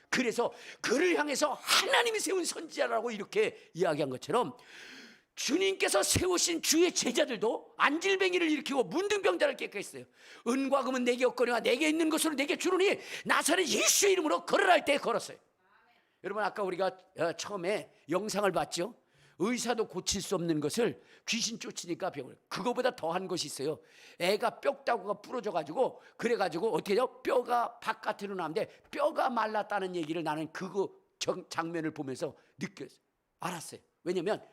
그래서 그를 향해서 하나님이 세운 선지자라고 이렇게 이야기한 것처럼 주님께서 세우신 주의 제자들도 안질뱅이를 일으키고 문둥병자를 깨끗 했어요. 은과 금은 내게 없거니와 내게 있는 것으로 내게 주노니 나사렛 예수의 이름으로 걸으라 할 때 걸었어요. 여러분 아까 우리가 처음에 영상을 봤죠. 의사도 고칠 수 없는 것을 귀신 쫓으니까 병을. 그거보다 더한 것이 있어요. 애가 뼈다구가 부러져 가지고 그래가지고 어떻게 해요? 뼈가 바깥으로 나오는데 뼈가 말랐다는 얘기를 나는 그거 장면을 보면서 느꼈어요. 알았어요. 왜냐면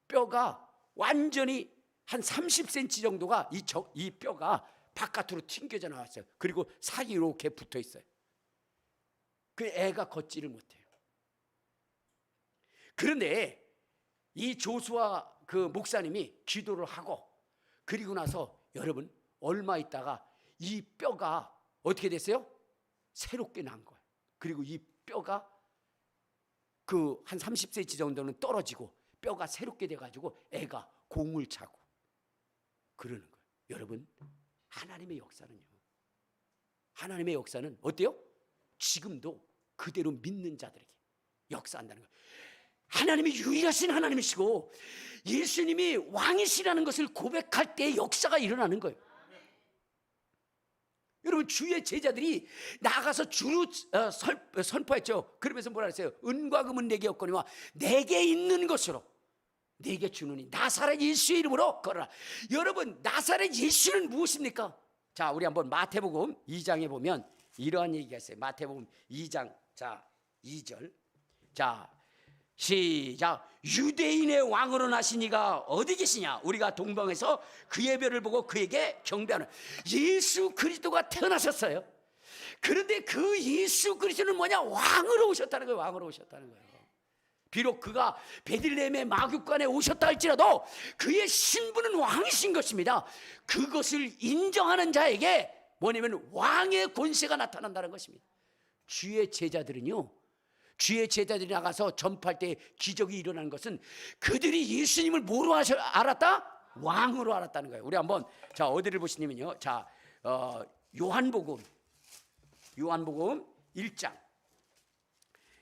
뼈가 완전히 한 30cm 정도가 이 뼈가 바깥으로 튕겨져 나왔어요. 그리고 살이 이렇게 붙어 있어요. 그 애가 걷지를 못해요. 그런데 이 조수아 그 목사님이 기도를 하고 그리고 나서 여러분 얼마 있다가 이 뼈가 어떻게 됐어요? 새롭게 난 거예요. 그리고 이 뼈가 그 한 30cm 정도는 떨어지고 뼈가 새롭게 돼가지고 애가 공을 차고 그러는 거예요. 여러분 하나님의 역사는 어때요? 지금도 그대로 믿는 자들에게 역사한다는 거예요. 하나님이 유일하신 하나님이시고 예수님이 왕이시라는 것을 고백할 때 역사가 일어나는 거예요. 여러분 주의 제자들이 나가서 주로 선포했죠. 그러면서 뭐라 했어요? 은과 금은 내게 없거니와 내게 있는 것으로 내게 주노니 나사렛 예수의 이름으로 걸어라. 여러분 나사렛 예수는 무엇입니까? 자 우리 한번 마태복음 2장에 보면 이러한 얘기가 있어요. 마태복음 2장 자 2절 자 시작. 유대인의 왕으로 나신 이가 어디 계시냐? 우리가 동방에서 그의 별을 보고 그에게 경배하는 예수 그리스도가 태어나셨어요. 그런데 그 예수 그리스도는 뭐냐? 왕으로 오셨다는 거예요. 왕으로 오셨다는 거예요. 비록 그가 베들레헴의 마국간에 오셨다 할지라도 그의 신분은 왕이신 것입니다. 그것을 인정하는 자에게 뭐냐면 왕의 권세가 나타난다는 것입니다. 주의 제자들은요, 주의 제자들이 나가서 전파할 때 기적이 일어나는 것은 그들이 예수님을 뭐로 알았다? 왕으로 알았다는 거예요. 우리 한번 자 어디를 보시냐면요, 자 요한복음 1장.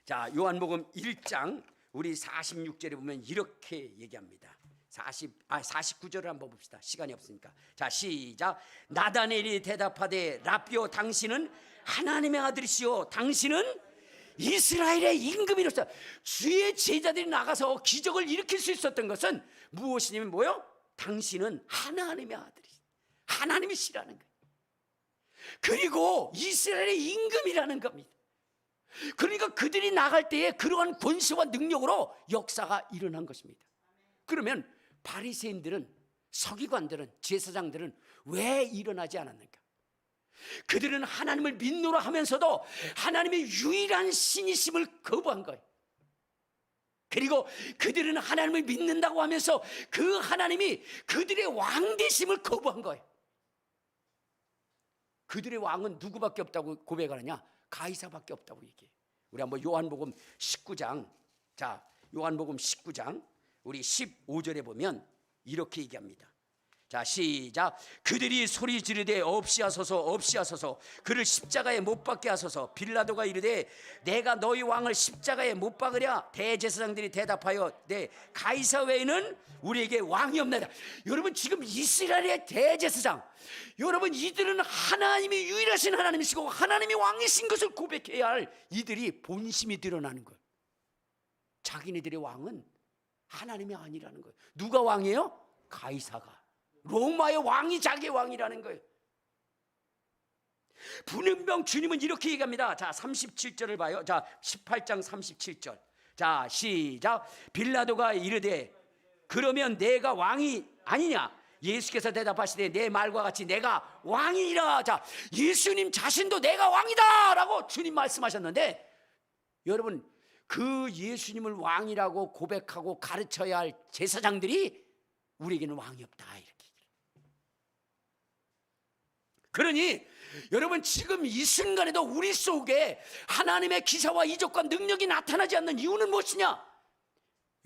자 요한복음 1장 우리 46절에 보면 이렇게 얘기합니다. 49절을 한번 봅시다. 시간이 없으니까. 자 시작. 나다넬이 대답하되 라삐오 당신은 하나님의 아들이시오 당신은 이스라엘의 임금이로서. 주의 제자들이 나가서 기적을 일으킬 수 있었던 것은 무엇이냐면 뭐요? 당신은 하나님의 아들이시, 하나님이시라는 거예요. 그리고 이스라엘의 임금이라는 겁니다. 그러니까 그들이 나갈 때에 그러한 권세와 능력으로 역사가 일어난 것입니다. 그러면 바리새인들은, 서기관들은, 제사장들은 왜 일어나지 않았는가? 그들은 하나님을 믿노라 하면서도 하나님의 유일한 신이심을 거부한 거예요. 그리고 그들은 하나님을 믿는다고 하면서 그 하나님이 그들의 왕 되심을 거부한 거예요. 그들의 왕은 누구밖에 없다고 고백하느냐? 가이사밖에 없다고 얘기해요. 우리 한번 요한복음 19장, 자 요한복음 19장 우리 15절에 보면 이렇게 얘기합니다. 자 시작. 그들이 소리 지르되 없이 하소서 그를 십자가에 못 박게 하소서. 빌라도가 이르되 내가 너희 왕을 십자가에 못 박으랴. 대제사장들이 대답하여 네 가이사 외에는 우리에게 왕이 없나이다. 여러분 지금 이스라엘의 대제사장, 여러분 이들은 하나님이 유일하신 하나님이시고 하나님이 왕이신 것을 고백해야 할 이들이 본심이 드러나는 거예요. 자기네들의 왕은 하나님이 아니라는 거예요. 누가 왕이에요? 가이사가. 로마의 왕이 자기의 왕이라는 거예요. 분명히 주님은 이렇게 얘기합니다. 자 37절을 봐요. 자 18장 37절. 자 시작. 빌라도가 이르되 그러면 내가 왕이 아니냐? 예수께서 대답하시되 내 말과 같이 내가 왕이라. 자 예수님 자신도 내가 왕이다 라고 주님 말씀하셨는데, 여러분 그 예수님을 왕이라고 고백하고 가르쳐야 할 제사장들이 우리에게는 왕이 없다 이렇게. 그러니 여러분 지금 이 순간에도 우리 속에 하나님의 기사와 이적과 능력이 나타나지 않는 이유는 무엇이냐?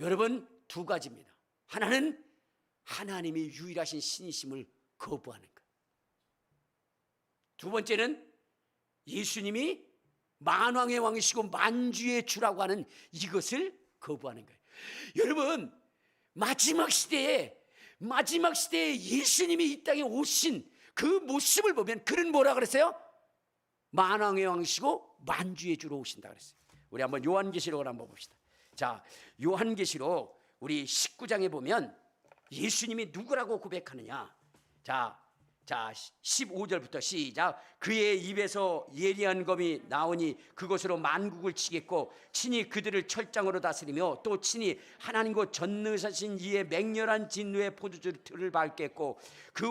여러분 두 가지입니다. 하나는 하나님이 유일하신 신이심을 거부하는 것. 두 번째는 예수님이 만왕의 왕이시고 만주의 주라고 하는 이것을 거부하는 거예요. 여러분 마지막 시대에 예수님이 이 땅에 오신 그 모습을 보면 그는 뭐라 그랬어요? 만왕의 왕이시고 만주의 주로 오신다 그랬어요. 우리 한번 요한계시록을 한번 봅시다. 자, 요한계시록 우리 19장에 보면 예수님이 누구라고 고백하느냐. 자 15절부터 시작. 그의 입에서 예리한 검이 나오니 그것으로 만국을 치겠고 친히 그들을 철장으로 다스리며 또 친히 하나님 곧 전능하신 이의 맹렬한 진노의 포도주를 밟겠고 그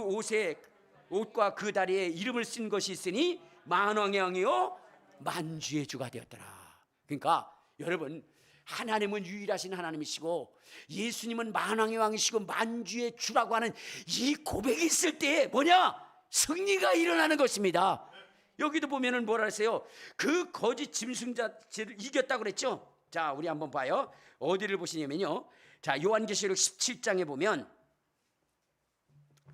옷과 그 다리에 이름을 쓴 것이 있으니 만왕의 왕이요 만주의 주가 되었더라. 그러니까 여러분, 하나님은 유일하신 하나님이시고 예수님은 만왕의 왕이시고 만주의 주라고 하는 이 고백이 있을 때 뭐냐? 승리가 일어나는 것입니다. 여기도 보면은 뭐라 했어요? 그 거짓 짐승자를 이겼다고 그랬죠. 자, 우리 한번 봐요. 어디를 보시냐면요, 자, 요한계시록 17장에 보면,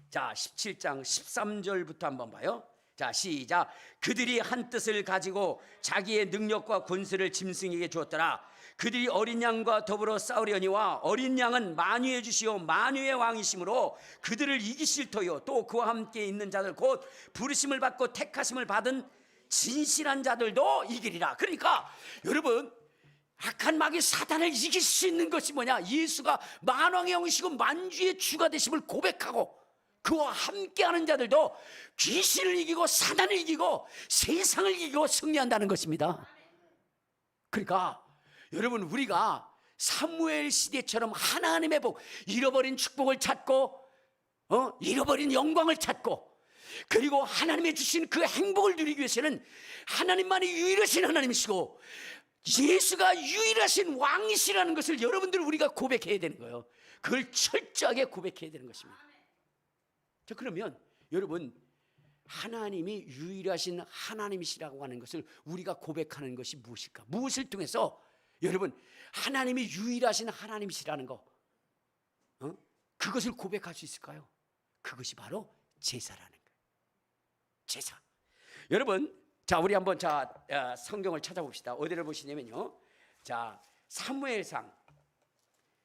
자, 17장 13절부터 한번 봐요. 자, 시작. 그들이 한 뜻을 가지고 자기의 능력과 권세를 짐승에게 주었더라. 그들이 어린 양과 더불어 싸우려니와 어린 양은 만유의 주시오 만유의 왕이시므로 그들을 이기실 터요 또 그와 함께 있는 자들 곧 부르심을 받고 택하심을 받은 진실한 자들도 이기리라. 그러니까 여러분, 악한 마귀 사단을 이길 수 있는 것이 뭐냐? 예수가 만왕의 왕이시고 만주의 주가 되심을 고백하고 그와 함께하는 자들도 귀신을 이기고 사단을 이기고 세상을 이기고 승리한다는 것입니다. 그러니까 여러분, 우리가 사무엘 시대처럼 하나님의 복, 잃어버린 축복을 찾고 잃어버린 영광을 찾고 그리고 하나님의 주신 그 행복을 누리기 위해서는 하나님만이 유일하신 하나님이시고 예수가 유일하신 왕이시라는 것을 여러분들 우리가 고백해야 되는 거예요. 그걸 철저하게 고백해야 되는 것입니다. 자, 그러면 여러분, 하나님이 유일하신 하나님이시라고 하는 것을 우리가 고백하는 것이 무엇일까? 무엇을 통해서 여러분, 하나님이 유일하신 하나님이시라는 거, 그것을 고백할 수 있을까요? 그것이 바로 제사라는 거예요. 제사. 여러분, 자, 우리 한번 성경을 찾아봅시다. 어디를 보시냐면요, 자, 사무엘상,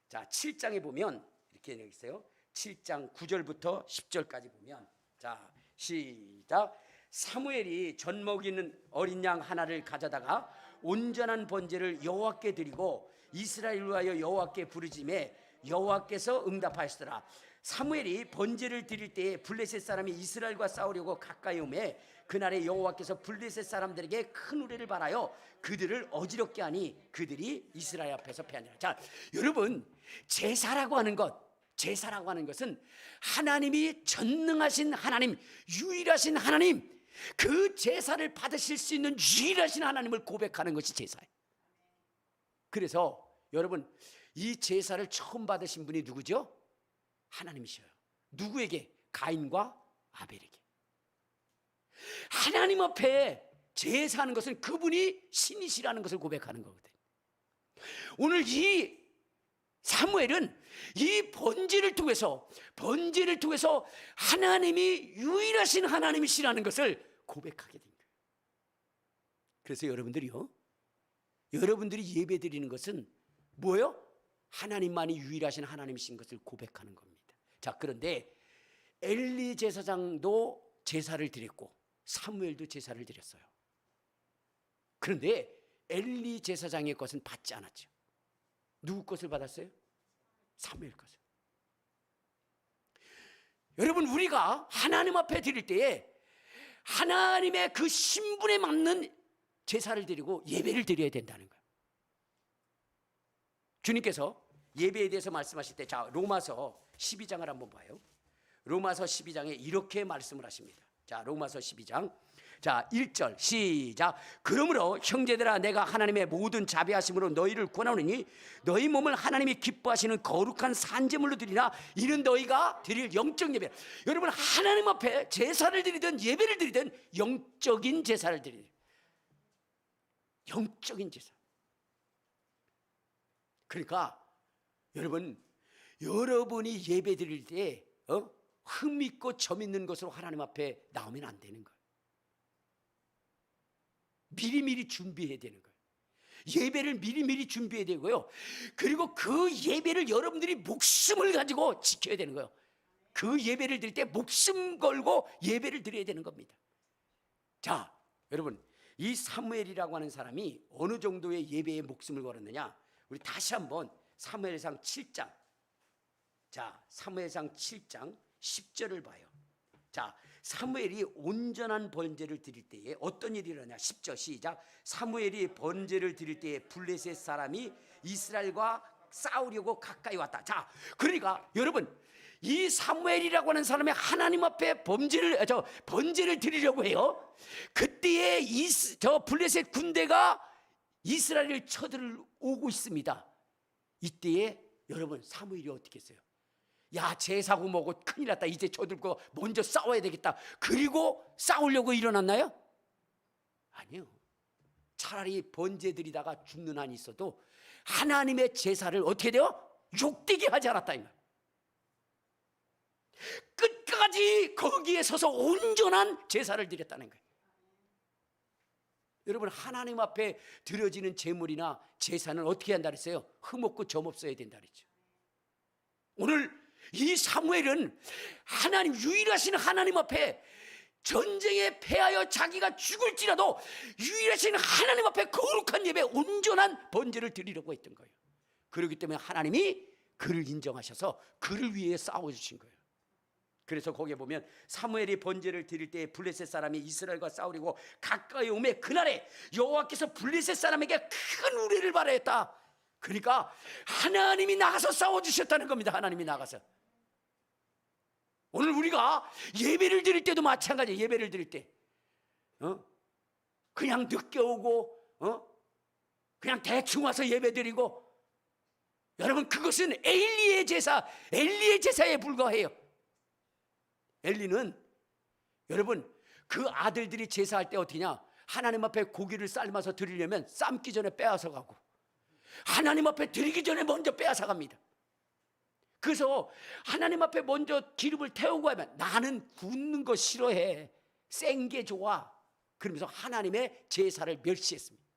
자, 7장에 보면 이렇게 되어 있어요. 7장 9절부터 10절까지 보면, 자, 시작. 사무엘이 젖먹이 있는 어린 양 하나를 가져다가 온전한 번제를 여호와께 드리고 이스라엘을 위하여 여호와께 부르짖매 여호와께서 응답하시더라. 사무엘이 번제를 드릴 때에 블레셋 사람이 이스라엘과 싸우려고 가까이 오매 그날에 여호와께서 블레셋 사람들에게 큰 우레를 발하여 그들을 어지럽게 하니 그들이 이스라엘 앞에서 패하니라. 자, 여러분, 제사라고 하는 것은 하나님이 전능하신 하나님, 유일하신 하나님, 그 제사를 받으실 수 있는 유일하신 하나님을 고백하는 것이 제사예요. 그래서 여러분, 이 제사를 처음 받으신 분이 누구죠? 하나님이셔요. 누구에게? 가인과 아벨에게. 하나님 앞에 제사하는 것은 그분이 신이시라는 것을 고백하는 거거든요. 오늘 이 사무엘은 이 번제를 통해서 하나님이 유일하신 하나님이시라는 것을 고백하게 된 거예요. 그래서 여러분들이 예배 드리는 것은 뭐예요? 하나님만이 유일하신 하나님이신 것을 고백하는 겁니다. 자, 그런데 엘리 제사장도 제사를 드렸고 사무엘도 제사를 드렸어요. 그런데 엘리 제사장의 것은 받지 않았죠. 누구 것을 받았어요? 사무엘 것을. 여러분, 우리가 하나님 앞에 드릴 때에 하나님의 그 신분에 맞는 제사를 드리고 예배를 드려야 된다는 거예요. 주님께서 예배에 대해서 말씀하실 때, 자, 로마서 12장을 한번 봐요. 로마서 12장에 이렇게 말씀을 하십니다. 자, 로마서 12장, 자, 1절 시작. 그러므로 형제들아, 내가 하나님의 모든 자비하심으로 너희를 권하노니 너희 몸을 하나님이 기뻐하시는 거룩한 산제물로 드리라. 이는 너희가 드릴 영적 예배. 여러분, 하나님 앞에 제사를 드리든 예배를 드리든 영적인 제사를 드리는, 영적인 제사. 그러니까 여러분이 예배 드릴 때 흠 있고 점 있는 것으로 하나님 앞에 나오면 안 되는 거예요. 미리미리 준비해야 되는 거예요. 예배를 미리미리 준비해야 되고요. 그리고 그 예배를 여러분들이 목숨을 가지고 지켜야 되는 거예요. 그 예배를 드릴 때 목숨 걸고 예배를 드려야 되는 겁니다. 자, 여러분, 이 사무엘이라고 하는 사람이 어느 정도의 예배에 목숨을 걸었느냐? 우리 다시 한번 사무엘상 7장, 자 사무엘상 7장 10절을 봐요. 자, 사무엘이 온전한 번제를 드릴 때에 어떤 일이 일어나냐? 10절 시작. 사무엘이 번제를 드릴 때에 블레셋 사람이 이스라엘과 싸우려고 가까이 왔다. 자, 그러니까 여러분, 이 사무엘이라고 하는 사람이 하나님 앞에 번제를 드리려고 해요. 그때에 저 블레셋 군대가 이스라엘을 쳐들어오고 있습니다. 이때에 여러분, 사무엘이 어떻게 했어요? 야, 제사고 뭐고 큰일 났다, 이제 저들고 먼저 싸워야 되겠다, 그리고 싸우려고 일어났나요? 아니요. 차라리 번제 드리다가 죽는 한이 있어도 하나님의 제사를 어떻게 돼요? 욕되게 하지 않았다 이 말. 끝까지 거기에 서서 온전한 제사를 드렸다는 거예요. 여러분, 하나님 앞에 드려지는 제물이나 제사는 어떻게 한다 그랬어요? 흠없고 점없어야 된다 그랬죠. 오늘 이 사무엘은 하나님, 유일하신 하나님 앞에 전쟁에 패하여 자기가 죽을지라도 유일하신 하나님 앞에 거룩한 예배, 온전한 번제를 드리려고 했던 거예요. 그렇기 때문에 하나님이 그를 인정하셔서 그를 위해 싸워주신 거예요. 그래서 거기에 보면 사무엘이 번제를 드릴 때 블레셋 사람이 이스라엘과 싸우려고 가까이 오매 그날에 여호와께서 블레셋 사람에게 큰 우레를 발하였다. 그러니까 하나님이 나가서 싸워주셨다는 겁니다. 하나님이 나가서. 오늘 우리가 예배를 드릴 때도 마찬가지예요. 예배를 드릴 때 그냥 늦게 오고 그냥 대충 와서 예배 드리고, 여러분, 그것은 엘리의 제사에 불과해요. 엘리는 여러분, 그 아들들이 제사할 때 어떻게냐? 하나님 앞에 고기를 삶아서 드리려면 삶기 전에 빼앗아 가고, 하나님 앞에 드리기 전에 먼저 빼앗아 갑니다. 그래서 하나님 앞에 먼저 기름을 태우고 하면, 나는 굽는 거 싫어해, 센 게 좋아, 그러면서 하나님의 제사를 멸시했습니다.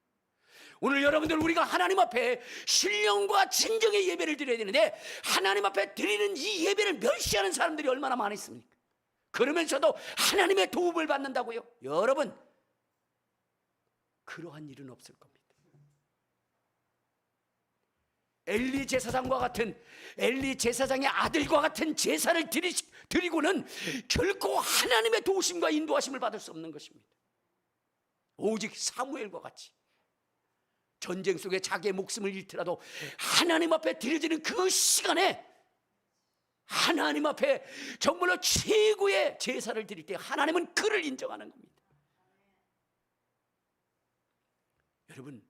오늘 여러분들, 우리가 하나님 앞에 신령과 진정의 예배를 드려야 되는데 하나님 앞에 드리는 이 예배를 멸시하는 사람들이 얼마나 많이 있습니까? 그러면서도 하나님의 도움을 받는다고요? 여러분, 그러한 일은 없을 겁니다. 엘리 제사장과 같은, 엘리 제사장의 아들과 같은 제사를 드리고는 결코 하나님의 도우심과 인도하심을 받을 수 없는 것입니다. 오직 사무엘과 같이 전쟁 속에 자기의 목숨을 잃더라도 하나님 앞에 드려지는 그 시간에 하나님 앞에 정말로 최고의 제사를 드릴 때 하나님은 그를 인정하는 겁니다. 여러분,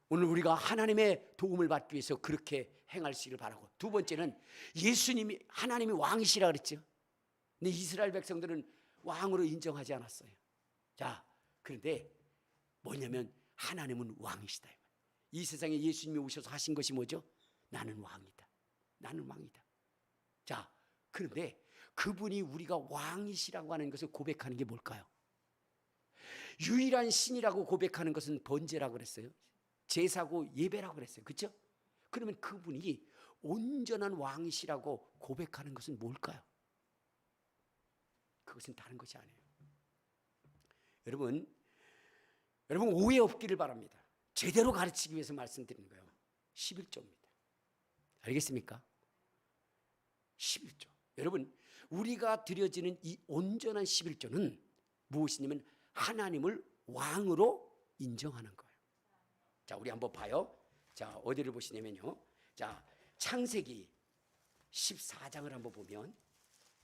오늘 우리가 하나님의 도움을 받기 위해서 그렇게 행할시기를 바라고, 두 번째는 예수님이, 하나님이 왕이시라 그랬죠. 근데 이스라엘 백성들은 왕으로 인정하지 않았어요. 자, 그런데 뭐냐면 하나님은 왕이시다. 이 세상에 예수님이 오셔서 하신 것이 뭐죠? 나는 왕이다. 나는 왕이다. 자, 그런데 그분이 우리가 왕이시라고 하는 것을 고백하는 게 뭘까요? 유일한 신이라고 고백하는 것은 번제라고 그랬어요. 제사고 예배라고 그랬어요. 그렇죠? 그러면 그분이 온전한 왕이시라고 고백하는 것은 뭘까요? 그것은 다른 것이 아니에요. 여러분 오해 없기를 바랍니다. 제대로 가르치기 위해서 말씀드리는 거예요. 11조입니다. 알겠습니까? 11조. 여러분, 우리가 드려지는 이 온전한 11조는 무엇이냐면 하나님을 왕으로 인정하는 거예요. 자, 우리 한번 봐요. 자, 어디를 보시냐면요, 자, 창세기 14장을 한번 보면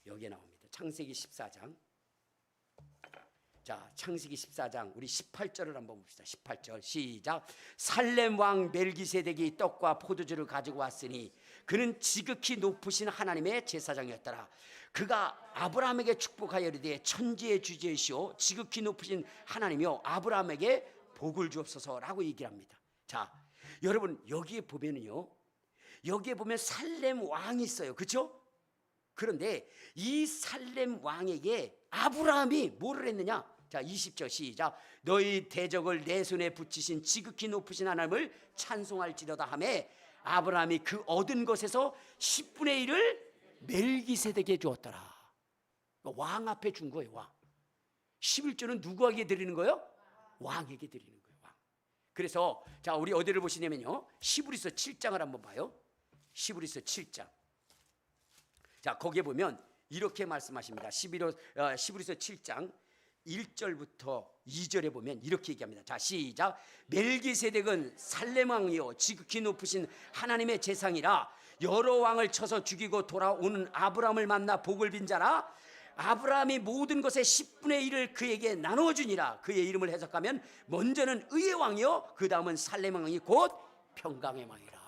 여기에 나옵니다. 창세기 14장. 자, 창세기 14장 우리 18절을 한번 봅시다. 18절 시작. 살렘 왕 멜기세덱이 떡과 포도주를 가지고 왔으니 그는 지극히 높으신 하나님의 제사장이었더라. 그가 아브라함에게 축복하여 이르되 천지의 주제시오 지극히 높으신 하나님이여 아브라함에게 복을 주옵소서라고 얘기를 합니다. 자, 여러분, 여기에 보면은요, 여기에 보면 살렘 왕이 있어요. 그렇죠? 그런데 이 살렘 왕에게 아브라함이 뭐를 했느냐? 자, 20절 시작. 너희 대적을 내 손에 붙이신 지극히 높으신 하나님을 찬송할지로다 하매 아브라함이 그 얻은 것에서 10분의 1을 멜기세덱에게 주었더라. 왕 앞에 준 거예요. 왕. 11조는 누구에게 드리는 거예요? 왕에게 드리는 거예요. 왕. 그래서 자, 우리 어디를 보시냐면요, 히브리서 7장을 한번 봐요. 히브리서 7장. 자, 거기에 보면 이렇게 말씀하십니다. 히브리서 7장 1절부터 2절에 보면 이렇게 얘기합니다. 자, 시작. 멜기세덱은 살렘 왕이요 지극히 높으신 하나님의 제상이라 여러 왕을 쳐서 죽이고 돌아오는 아브라함을 만나 복을 빈 자라. 아브라함이 모든 것의 10분의 1을 그에게 나눠주니라. 그의 이름을 해석하면 먼저는 의의 왕이요 그 다음은 살렘 왕이 곧 평강의 왕이라.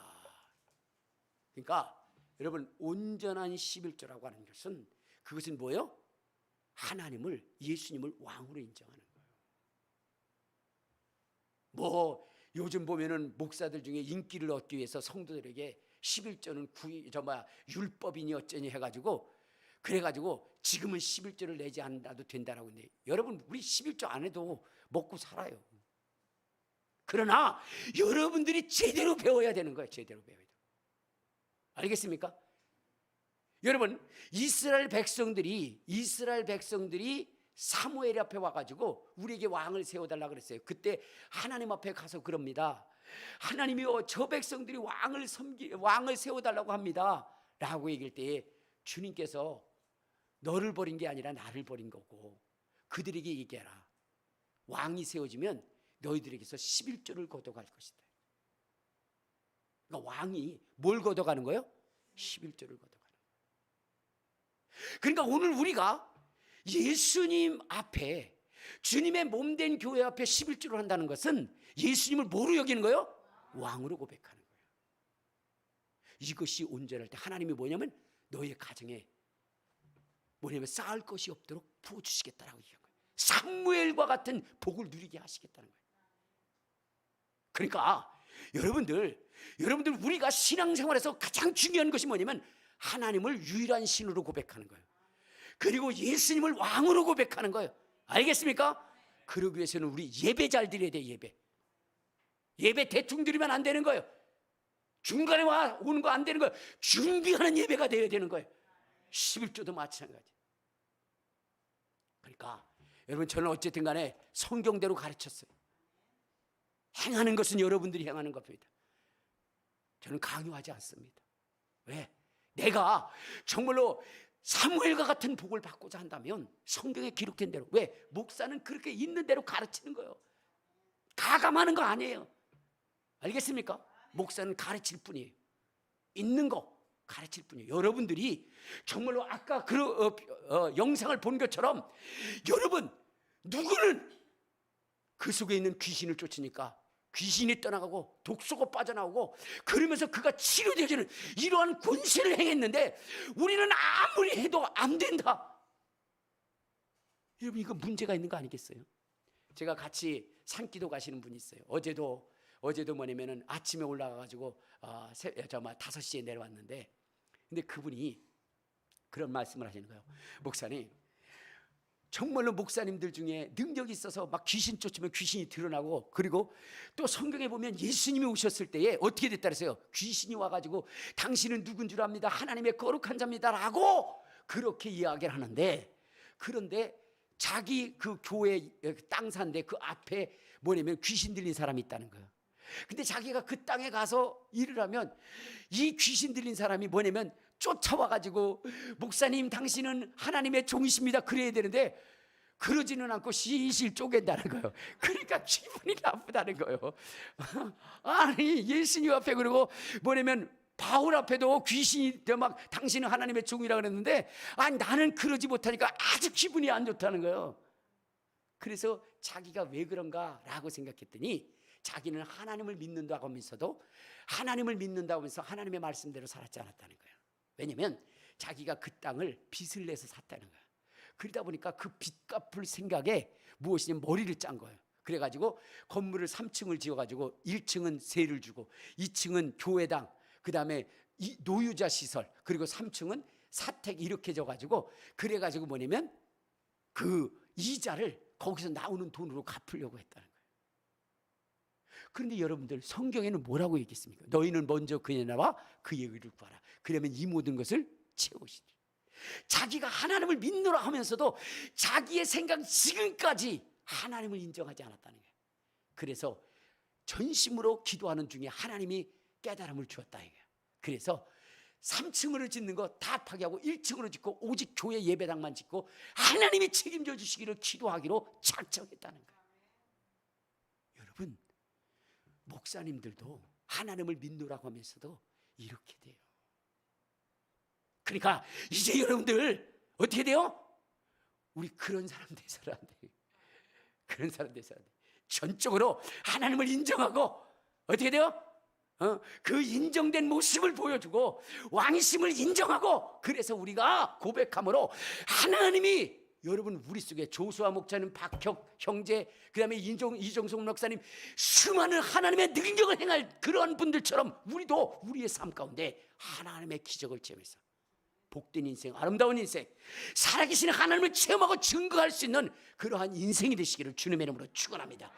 그러니까 여러분, 온전한 11조라고 하는 것은 그것은 뭐예요? 하나님을, 예수님을 왕으로 인정하는 거예요. 뭐 요즘 보면은 목사들 중에 인기를 얻기 위해서 성도들에게 11조는 율법이니 어쩌니 해가지고 그래가지고 지금은 11조를 내지 않아도 된다라고 했는데, 여러분, 우리 11조 안 해도 먹고 살아요. 그러나 여러분들이 제대로 배워야 되는 거예요. 제대로 배워야 돼요. 알겠습니까? 여러분, 이스라엘 백성들이 사무엘 앞에 와가지고 우리에게 왕을 세워달라 그랬어요. 그때 하나님 앞에 가서 그럽니다. 하나님이요, 저 백성들이 왕을 세워달라고 합니다 라고 얘기할 때에 주님께서 너를 버린 게 아니라 나를 버린 거고, 그들에게 얘기해라. 왕이 세워지면 너희들에게서 11조를 걷어갈 것이다. 그러니까 왕이 뭘 걷어가는 거예요? 11조를 걷어가는 거예요. 그러니까 오늘 우리가 예수님 앞에, 주님의 몸된 교회 앞에 11조를 한다는 것은 예수님을 뭐로 여기는 거예요? 왕으로 고백하는 거예요. 이것이 온전할 때 하나님이 뭐냐면 너의 가정에 뭐냐면 쌓을 것이 없도록 부어주시겠다라고 얘기한 거예요. 사무엘과 같은 복을 누리게 하시겠다는 거예요. 그러니까 여러분들 우리가 신앙생활에서 가장 중요한 것이 뭐냐면 하나님을 유일한 신으로 고백하는 거예요. 그리고 예수님을 왕으로 고백하는 거예요. 알겠습니까? 그러기 위해서는 우리 예배 잘 드려야 돼요. 예배 대충 드리면 안 되는 거예요. 중간에 오는 거 안 되는 거예요. 준비하는 예배가 되어야 되는 거예요. 11조도 마찬가지. 그러니까 여러분, 저는 어쨌든 간에 성경대로 가르쳤어요. 행하는 것은 여러분들이 행하는 겁니다. 저는 강요하지 않습니다. 왜? 내가 정말로 사무엘과 같은 복을 받고자 한다면 성경에 기록된 대로, 왜? 목사는 그렇게 있는 대로 가르치는 거예요. 가감하는 거 아니에요. 알겠습니까? 목사는 가르칠 뿐이에요. 있는 거 가르칠 뿐이에요. 여러분들이 정말로 아까 영상을 본 것처럼 여러분, 누구는 그 속에 있는 귀신을 쫓으니까 귀신이 떠나가고 독소가 빠져나오고 그러면서 그가 치료되어지는 이러한 권세를 행했는데 우리는 아무리 해도 안 된다. 여러분, 이거 문제가 있는 거 아니겠어요? 제가 같이 산기도 가시는 분이 있어요. 어제도 뭐냐면은 아침에 올라가가지고 5시에 내려왔는데, 근데 그분이 그런 말씀을 하시는 거예요. 목사님, 정말로 목사님들 중에 능력이 있어서 막 귀신 쫓으면 귀신이 드러나고, 그리고 또 성경에 보면 예수님이 오셨을 때에 어떻게 됐다 그랬어요? 귀신이 와가지고 당신은 누군 줄 압니다, 하나님의 거룩한 자입니다 라고 그렇게 이야기를 하는데, 그런데 자기 그 교회 땅 산데 그 앞에 뭐냐면 귀신 들린 사람이 있다는 거예요. 근데 자기가 그 땅에 가서 일을 하면 이 귀신 들린 사람이 뭐냐면 쫓아와가지고 목사님 당신은 하나님의 종이십니다 그래야 되는데 그러지는 않고 실실 쪼갠다는 거예요. 그러니까 기분이 나쁘다는 거예요. 아니, 예수님 앞에, 그리고 뭐냐면 바울 앞에도 귀신이 막 당신은 하나님의 종이라 그랬는데, 아니 나는 그러지 못하니까 아주 기분이 안 좋다는 거예요. 그래서 자기가 왜 그런가 라고 생각했더니 자기는 하나님을 믿는다고 하면서도 하나님을 믿는다고 하면서 하나님의 말씀대로 살았지 않았다는 거예요. 왜냐하면 자기가 그 땅을 빚을 내서 샀다는 거예요. 그러다 보니까 그 빚 갚을 생각에 무엇이냐면 머리를 짠 거예요. 그래가지고 건물을 3층을 지어가지고 1층은 세를 주고 2층은 교회당, 그 다음에 노유자 시설, 그리고 3층은 사택 이렇게 져가지고, 그래가지고 뭐냐면 그 이자를 거기서 나오는 돈으로 갚으려고 했다는 거예요. 그런데 여러분들, 성경에는 뭐라고 얘기했습니까? 너희는 먼저 그의 나라와 그의 의를 구하라. 그러면 이 모든 것을 채우시리. 자기가 하나님을 믿노라 하면서도 자기의 생각 지금까지 하나님을 인정하지 않았다는 거예요. 그래서 전심으로 기도하는 중에 하나님이 깨달음을 주었다 이거야. 그래서 3층으로 짓는 거 다 파괴하고 1층으로 짓고 오직 교회 예배당만 짓고 하나님이 책임져 주시기를 기도하기로 작정했다는 거야. 여러분, 목사님들도 하나님을 믿노라고 하면서도 이렇게 돼요. 그러니까 이제 여러분들 어떻게 돼요? 우리 그런 사람 돼서는 안 돼요. 그런 사람 돼서는 안 돼요. 전적으로 하나님을 인정하고 어떻게 돼요? 그 인정된 모습을 보여주고 왕이심을 인정하고, 그래서 우리가 고백함으로 하나님이 여러분 우리 속에 조수아 목사님, 박혁 형제, 그 다음에 이종석 목사님, 수많은 하나님의 능력을 행할 그런 분들처럼 우리도 우리의 삶 가운데 하나님의 기적을 체험해서 복된 인생, 아름다운 인생, 살아계신 하나님을 체험하고 증거할 수 있는 그러한 인생이 되시기를 주님의 이름으로 축원합니다.